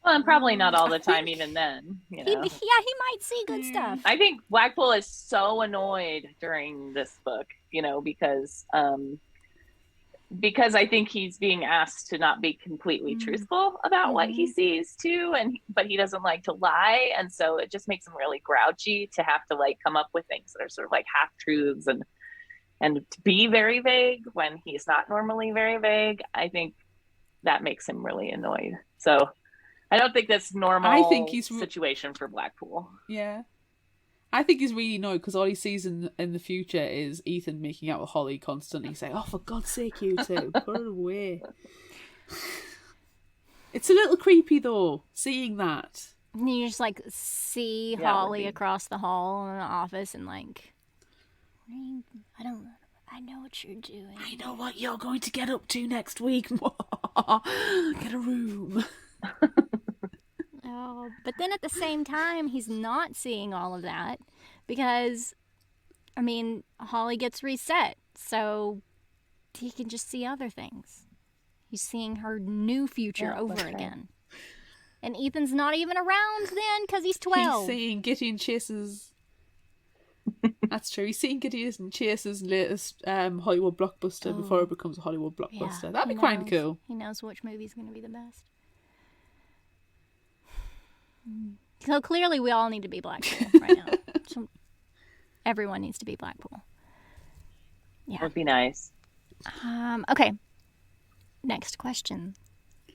Well, and probably not all the time, even then. He might see good stuff. I think Blackpool is so annoyed during this book, because I think he's being asked to not be completely truthful about what he sees too, but he doesn't like to lie, and so it just makes him really grouchy to have to come up with things that are sort of like half truths and to be very vague when he's not normally very vague. I think that makes him really annoyed. So I don't think that's normal. I think situation for Blackpool. Yeah. I think he's really annoyed because all he sees in the future is Ethan making out with Holly constantly. He's like, oh, for God's sake, you two, put it away. It's a little creepy, though, seeing that. And you just, see Holly across the hall in the office and, I know what you're doing. I know what you're going to get up to next week. Get a room. Oh, but then at the same time, he's not seeing all of that because, Holly gets reset, so he can just see other things. He's seeing her new future over again. And Ethan's not even around then because he's 12. He's seeing Gideon Chase's... That's true. He's seeing Gideon Chase's latest Hollywood blockbuster before it becomes a Hollywood blockbuster. Yeah, That'd be quite cool. He knows which movie's going to be the best. So clearly we all need to be Blackpool right now. So everyone needs to be Blackpool. Yeah. Would be nice. Okay. Next question.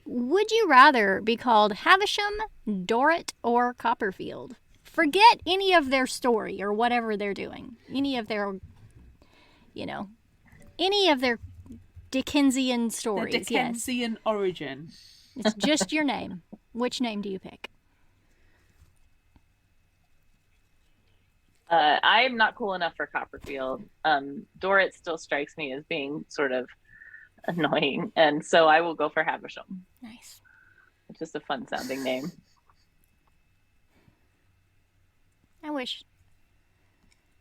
Would you rather be called Havisham, Dorrit, or Copperfield? Forget any of their story or whatever they're doing. Any of their, any of their Dickensian stories. The Dickensian origin. It's just your name. Which name do you pick? I'm not cool enough for Copperfield. Dorrit still strikes me as being sort of annoying, and so I will go for Havisham. Nice. It's just a fun sounding name. I wish.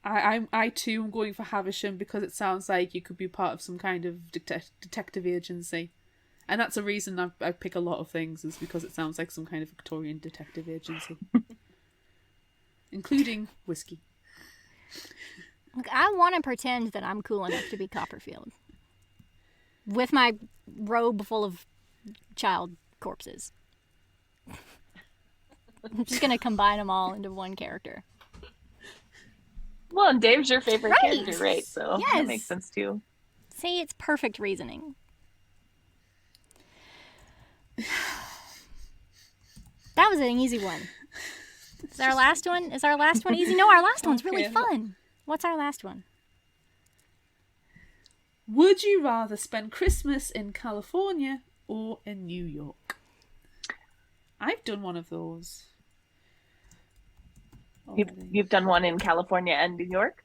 I too am going for Havisham because it sounds like you could be part of some kind of detective agency. And that's a reason I pick a lot of things, is because it sounds like some kind of Victorian detective agency. Including whiskey. Look, I want to pretend that I'm cool enough to be Copperfield. With my robe full of child corpses. I'm just going to combine them all into one character. Well, and Dave's your favorite character, right? So that makes sense too. See, it's perfect reasoning. That was an easy one. Is our last one easy? No, our last one's really fun. What's our last one? Would you rather spend Christmas in California or in New York? I've done one of those. You've done one in California and New York?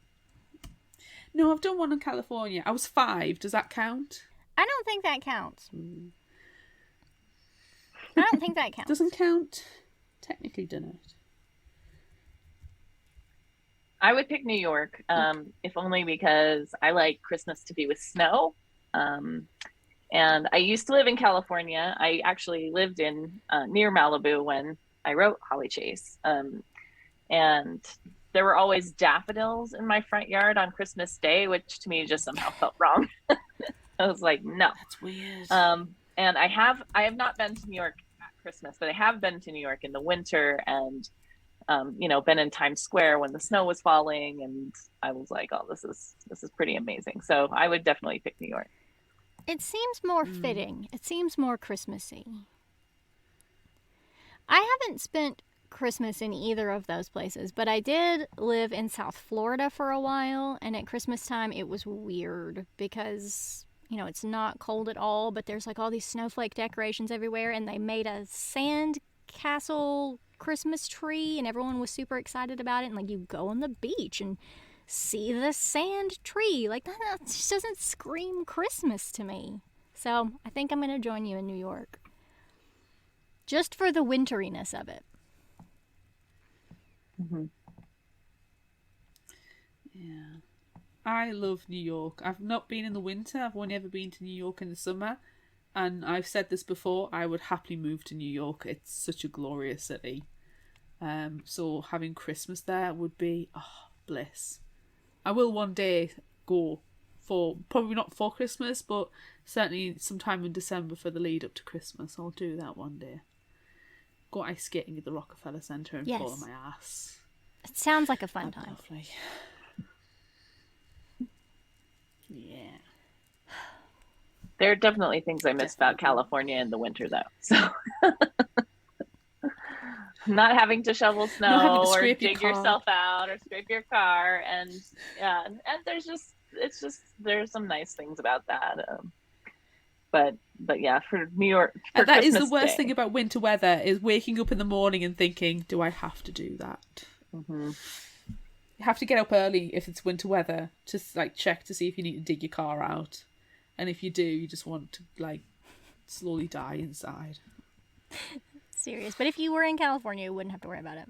No, I've done one in California. I was 5. Does that count? I don't think that counts. I don't think that counts. Doesn't count. Technically done it. I would pick New York, if only because I like Christmas to be with snow. And I used to live in California. I actually lived in near Malibu when I wrote Holly Chase. And there were always daffodils in my front yard on Christmas Day, which to me just somehow felt wrong. I was like, no. That's weird. And I have not been to New York at Christmas, but I have been to New York in the winter and been in Times Square when the snow was falling, and I was like, oh, this is pretty amazing. So I would definitely pick New York. It seems more fitting. It seems more Christmassy. I haven't spent Christmas in either of those places, but I did live in South Florida for a while, and at Christmas time it was weird because it's not cold at all, but there's like all these snowflake decorations everywhere, and they made a sand castle Christmas tree, and everyone was super excited about it, and like you go on the beach and see the sand tree. Like that just doesn't scream Christmas to me. So I think I'm gonna join you in New York, just for the winteriness of it. Yeah, I love New York. I've not been in the winter. I've only ever been to New York in the summer, and I've said this before, I would happily move to New York. It's such a glorious city. So having Christmas there would be bliss. I will one day go for, probably not for Christmas, but certainly sometime in December for the lead up to Christmas. I'll do that one day. Go ice skating at the Rockefeller Center and fall on my ass. It sounds like a fun time. Lovely. Yeah. There are definitely things I miss about California in the winter, though. So not having to shovel snow or dig yourself out or scrape your car, and there's some nice things about that. But yeah, for New York, for that Christmas is the worst Day. thing about winter weather, is waking up in the morning and thinking, do I have to do that? Mm-hmm. You have to get up early if it's winter weather to check to see if you need to dig your car out, and if you do, you just want to slowly die inside. Serious. But if you were in California, you wouldn't have to worry about it.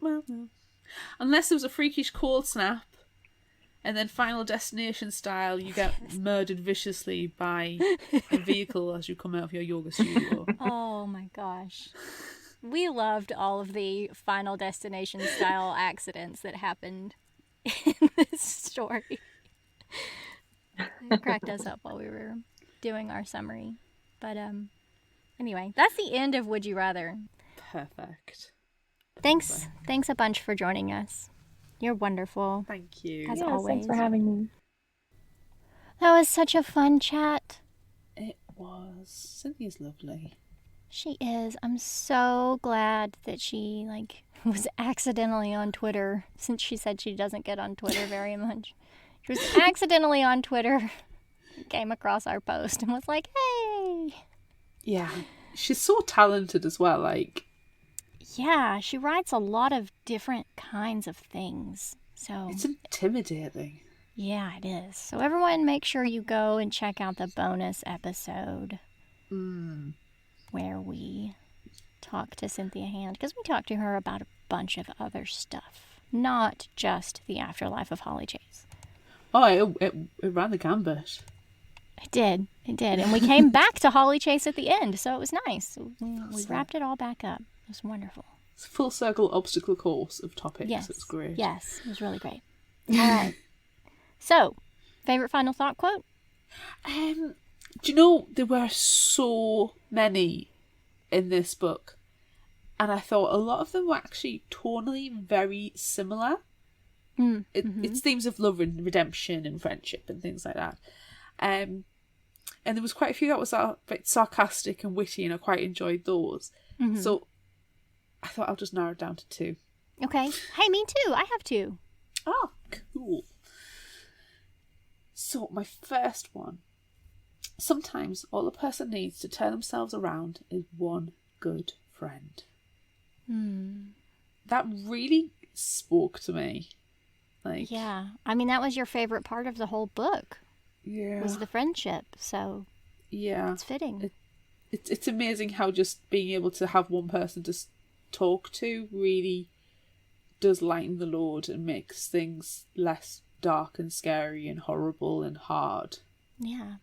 Well, no. Unless there was a freakish cold snap, and then Final Destination style, you get murdered viciously by a vehicle as you come out of your yoga studio. Oh my gosh. We loved all of the Final Destination style accidents that happened in this story. It cracked us up while we were doing our summary. But anyway, that's the end of Would You Rather. Perfect. Thanks a bunch for joining us. You're wonderful. Thank you. As always. Thanks for having me. That was such a fun chat. It was. Cynthia's lovely. She is. I'm so glad that she, was accidentally on Twitter, since she said she doesn't get on Twitter very much. She was accidentally on Twitter, came across our post, and was like, hey! Yeah. She's so talented as well, Yeah, she writes a lot of different kinds of things. So it's intimidating. Yeah, it is. So everyone make sure you go and check out the bonus episode where we talk to Cynthia Hand, because we talked to her about a bunch of other stuff, not just the afterlife of Holly Chase. Oh, it ran the gambit. It did. And we came back to Holly Chase at the end, so it was nice. We wrapped it all back up. It was wonderful. It's a full circle obstacle course of topics. Yes. It's great. Yes, it was really great. All right. So, favorite final thought quote? Do you know, there were so many in this book, and I thought a lot of them were actually tonally very similar. It's themes of love and redemption and friendship and things like that. And there was quite a few that was a bit sarcastic and witty, and I quite enjoyed those. So I thought I'll just narrow it down to 2. Okay. Hey, me too. I have 2. Oh, cool. So my first one. Sometimes all a person needs to turn themselves around is one good friend. That really spoke to me. Yeah. I mean, that was your favorite part of the whole book. Yeah. Was the friendship. So yeah, it's fitting. It's amazing how just being able to have one person to talk to really does lighten the load and makes things less dark and scary and horrible and hard. Yeah.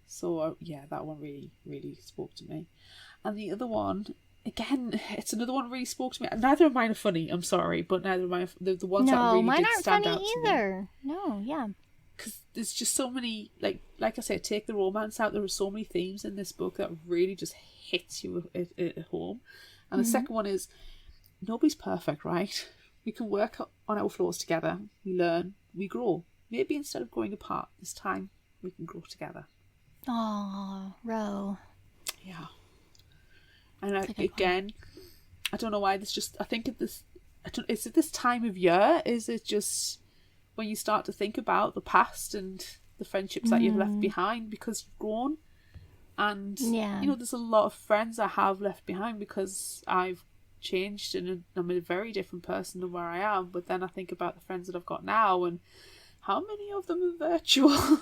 So that one really, really spoke to me. And the other one, again, it's another one really spoke to me. Neither of mine are funny, I'm sorry, but neither of mine, the ones that really mine did aren't stand funny out to either. me. No, yeah. Because there's just so many, like I said, take the romance out. There are so many themes in this book that really just hits you at home. And the second one is, nobody's perfect, right? We can work on our flaws together. We learn, we grow. Maybe instead of growing apart, this time we can grow together. Oh, Ro. Yeah. And I don't know why I think is it this time of year? Is it just when you start to think about the past and the friendships that you've left behind because you've grown? And, there's a lot of friends I have left behind because I've changed and I'm a very different person than where I am. But then I think about the friends that I've got now and how many of them are virtual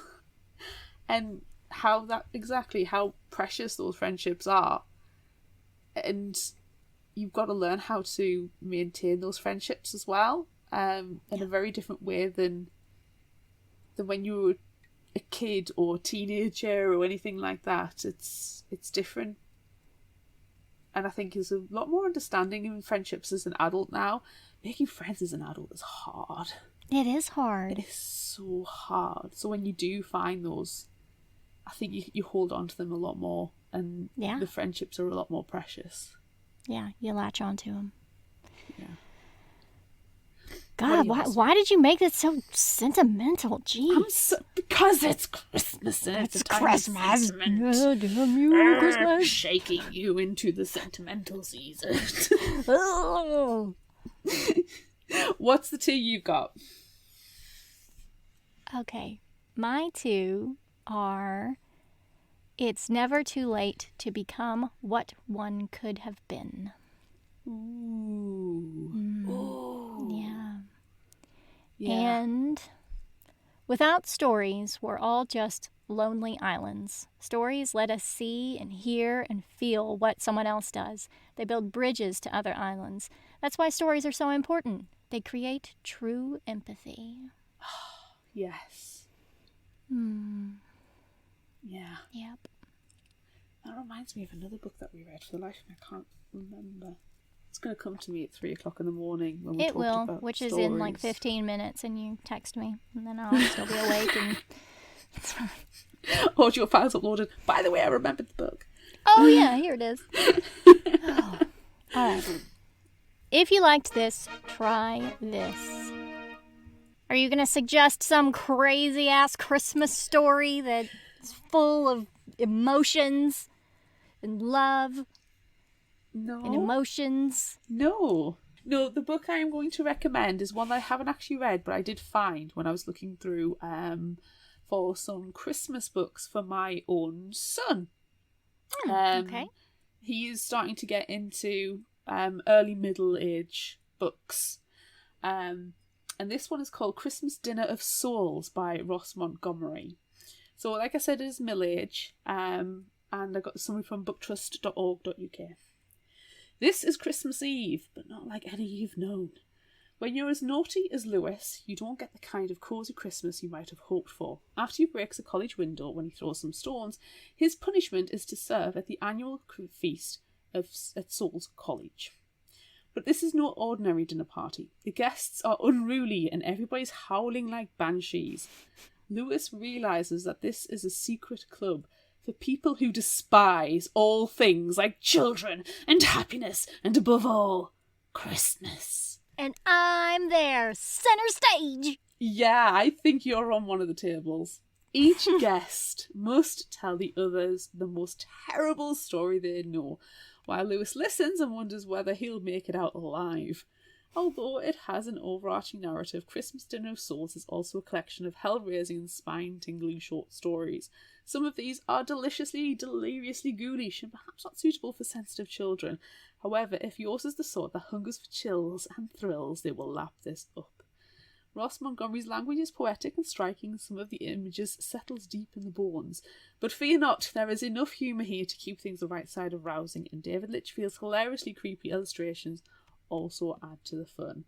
and how precious those friendships are. And you've got to learn how to maintain those friendships as well, in a very different way than when you were a kid or a teenager or anything like that. It's different. And I think there's a lot more understanding in friendships as an adult now. Making friends as an adult is hard. It is hard. It is so hard. So when you do find those, I think you hold on to them a lot more, and the friendships are a lot more precious. Yeah, you latch onto them. Yeah. God, why did you make it so sentimental? Jeez. Because it's Christmas and it's Christmas. Yeah, damn you, Christmas. Shaking you into the sentimental season. Oh. What's the 2 you've got? Okay, my 2 are, it's never too late to become what one could have been. Ooh. Ooh. Yeah. And without stories, we're all just lonely islands. Stories let us see and hear and feel what someone else does. They build bridges to other islands. That's why stories are so important. They create true empathy. Yes. Yeah. Yep. That reminds me of another book that we read. For the life of me, I can't remember. It's going to come to me at 3 o'clock in the morning when it will, which stories. Is in like 15 minutes, and you text me, and then I'll still be awake. And Audio files uploaded. By the way, I remembered the book. Oh yeah, here it is. Oh. All right. If you liked this, try this. Are you going to suggest some crazy ass Christmas story that's full of emotions and love No. and emotions. No. No, the book I am going to recommend is one that I haven't actually read, but I did find when I was looking through for some Christmas books for my own son. Okay. He is starting to get into early middle age books. And this one is called Christmas Dinner of Souls by Ross Montgomery. So, like I said, it is middle age, and I got the summary from booktrust.org.uk. This is Christmas Eve, but not like any you've known. When you're as naughty as Lewis, you don't get the kind of cosy Christmas you might have hoped for. After he breaks a college window when he throws some stones, his punishment is to serve at the annual feast at Souls College. But this is no ordinary dinner party. The guests are unruly and everybody's howling like banshees. Lewis realises that this is a secret club for people who despise all things like children and happiness and, above all, Christmas. And I'm there, center stage. Yeah, I think you're on one of the tables. Each guest must tell the others the most terrible story they know, while Lewis listens and wonders whether he'll make it out alive. Although it has an overarching narrative, Christmas Dinner of Souls is also a collection of hell-raising and spine-tingling short stories. Some of these are deliriously ghoulish and perhaps not suitable for sensitive children. However, if yours is the sort that hungers for chills and thrills, they will lap this up. Ross Montgomery's language is poetic and striking, and some of the images settles deep in the bones. But fear not, there is enough humour here to keep things the right side of rousing, and David Litchfield's hilariously creepy illustrations also add to the fun.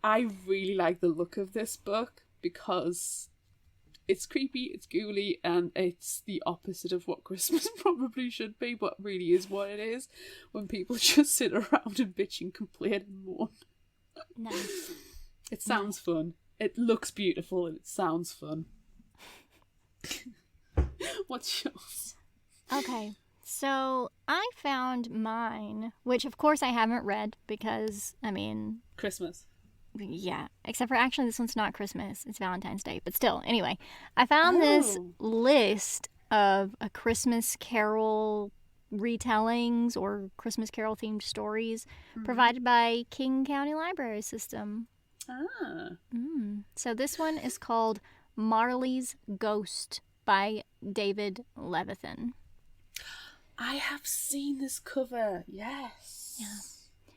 I really like the look of this book because it's creepy, it's ghouly, and it's the opposite of what Christmas probably should be, but really is what it is when people just sit around and bitch and complain and moan. Nice. It sounds fun. It looks beautiful and it sounds fun. What's yours? Okay. So I found mine, which of course I haven't read because, Christmas. yeah, except for actually this one's not Christmas, it's Valentine's Day. But still, anyway, I found this list of a Christmas Carol retellings or Christmas Carol themed stories provided by King County Library System. So this one is called Marley's Ghost by David Levithan. I have seen this cover, yes. Yeah.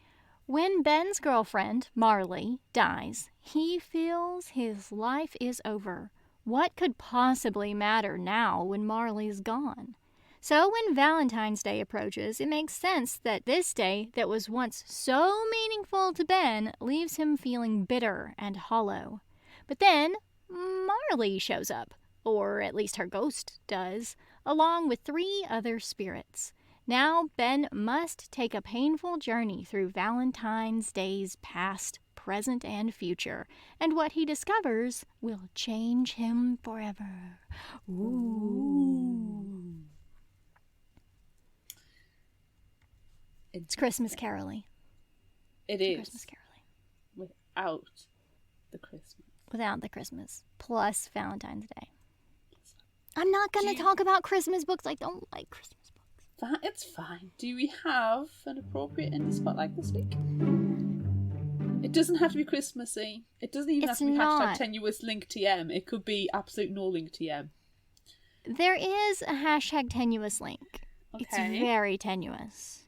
When Ben's girlfriend, Marley, dies, he feels his life is over. What could possibly matter now when Marley's gone? So when Valentine's Day approaches, it makes sense that this day that was once so meaningful to Ben leaves him feeling bitter and hollow. But then Marley shows up, or at least her ghost does, along with 3 other spirits. Now Ben must take a painful journey through Valentine's Day's past, present, and future, and what he discovers will change him forever. Ooh. It's Christmas caroling. It is. Christmas caroling. Without the Christmas. Without the Christmas. Plus Valentine's Day. I'm not going to talk about Christmas books. I don't like Christmas books. It's fine. Do we have an appropriate indie spotlight this week? It doesn't have to be Christmassy. It doesn't even have to be hashtag tenuous link TM. It could be absolute no link TM. There is a hashtag tenuous link. Okay. It's very tenuous.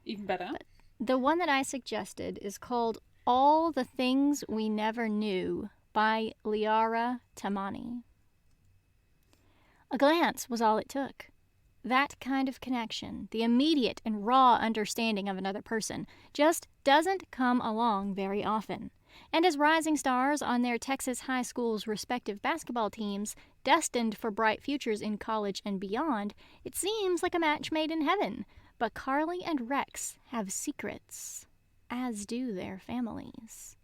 Even better. But the one that I suggested is called All the Things We Never Knew by Liara Tamani. A glance was all it took. That kind of connection, the immediate and raw understanding of another person, just doesn't come along very often. And as rising stars on their Texas high schools' respective basketball teams, destined for bright futures in college and beyond, it seems like a match made in heaven. But Carly and Rex have secrets, as do their families.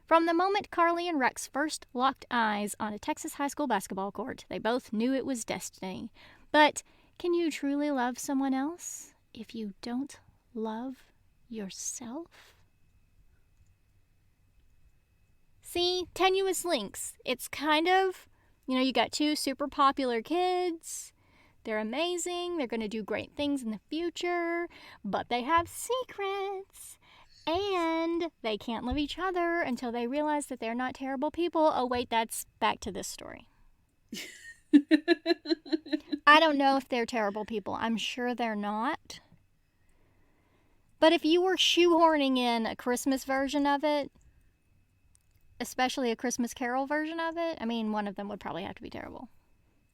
From the moment Carly and Rex first locked eyes on a Texas high school basketball court, they both knew it was destiny. But can you truly love someone else if you don't love yourself? See, tenuous links. It's kind of, you got 2 super popular kids. They're amazing. They're going to do great things in the future, but they have secrets. And they can't love each other until they realize that they're not terrible people. Oh, wait, that's back to this story. I don't know if they're terrible people. I'm sure they're not. But if you were shoehorning in a Christmas version of it, especially a Christmas Carol version of it, I mean, one of them would probably have to be terrible.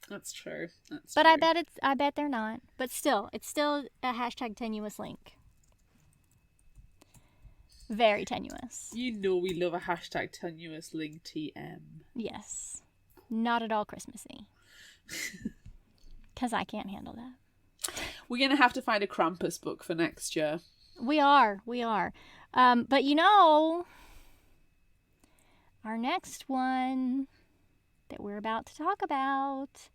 That's true. But I bet they're not. But still, it's still a hashtag tenuous link. Very tenuous. You know we love a hashtag tenuous link TM. Yes. Not at all Christmassy. Because I can't handle that. We're going to have to find a Krampus book for next year. We are. But you know, our next one that we're about to talk about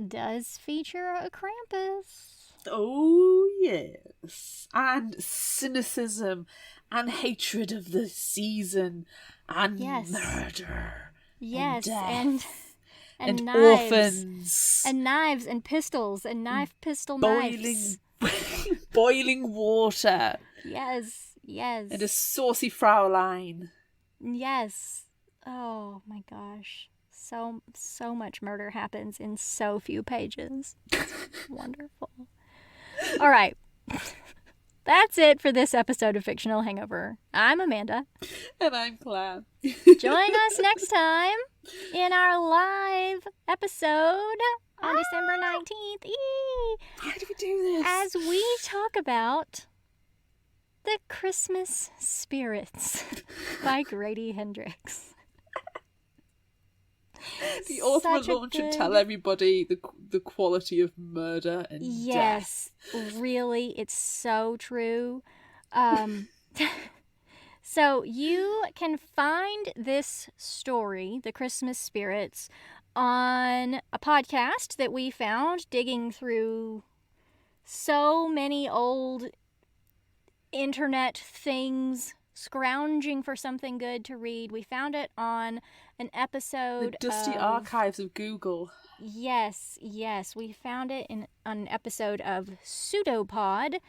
does feature a Krampus. Oh, yes. And cynicism and hatred of the season and murder. Yes, and knives. Orphans. And knives and pistols and pistol knives. Boiling water. Yes. And a saucy Fraulein. Yes. Oh my gosh. So much murder happens in so few pages. Wonderful. All right. That's it for this episode of Fictional Hangover. I'm Amanda. And I'm Claire. Join us next time in our live episode on December 19th. How do we do this? As we talk about The Christmas Spirits by Grady Hendricks. The author alone should tell everybody the quality of murder and death. Really, it's so true. So you can find this story, The Christmas Spirits, on a podcast that we found digging through so many old internet things, scrounging for something good to read. We found it on an episode The dusty archives of Google. Yes. We found it on an episode of Pseudopod,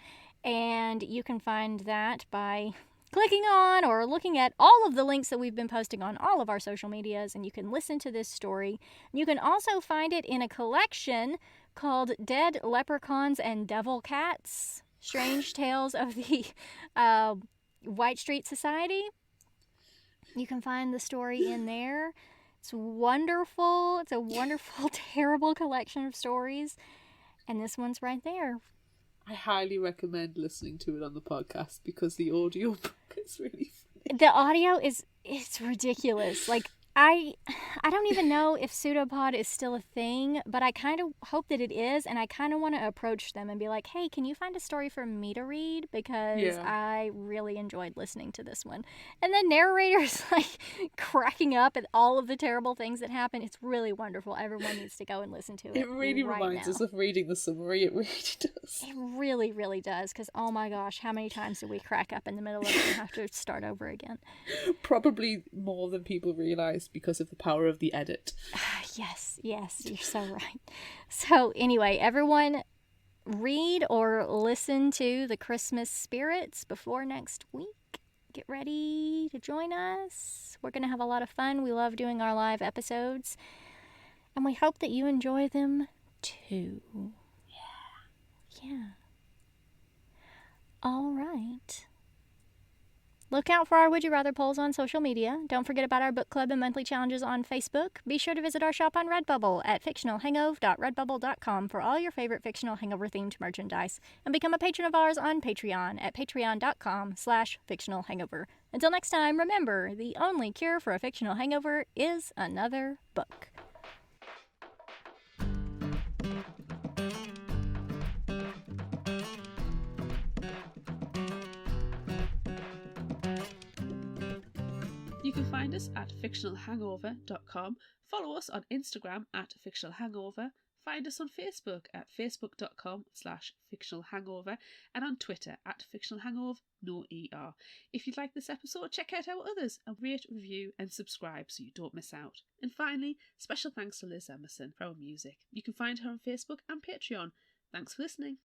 and you can find that by clicking on or looking at all of the links that we've been posting on all of our social medias, and you can listen to this story. You can also find it in a collection called Dead Leprechauns and Devil Cats, Strange Tales of the White Street Society. You can find the story in there. It's wonderful. It's a wonderful, terrible collection of stories. And this one's right there. I highly recommend listening to it on the podcast because the audio book is really funny. The audio it's ridiculous. Like, I don't even know if Pseudopod is still a thing, but I kind of hope that it is, and I kind of want to approach them and be like, hey, can you find a story for me to read? Because I really enjoyed listening to this one. And the narrator's like cracking up at all of the terrible things that happen. It's really wonderful. Everyone needs to go and listen to it. It really reminds us of reading the summary. It really does. It really, really does, because oh my gosh, how many times do we crack up in the middle of it and have to start over again? Probably more than people realise because of the power of the edit. Yes, you're so right. So anyway, everyone read or listen to The Christmas Spirits before next week. Get ready to join us. We're going to have a lot of fun. We love doing our live episodes, and we hope that you enjoy them too. Yeah. All right. Look out for our Would You Rather polls on social media. Don't forget about our book club and monthly challenges on Facebook. Be sure to visit our shop on Redbubble at fictionalhangover.redbubble.com for all your favorite fictional hangover-themed merchandise. And become a patron of ours on Patreon at patreon.com/fictionalhangover. Until next time, remember, the only cure for a fictional hangover is another book. You can find us at fictionalhangover.com, follow us on Instagram at fictionalhangover, Find us on Facebook at facebook.com/fictionalhangover and on Twitter at fictionalhangover, no ER. If you'd like this episode, check out our others and rate, review and subscribe so you don't miss out. And finally, special thanks to Liz Emerson for our music. You can find her on Facebook and Patreon. Thanks for listening.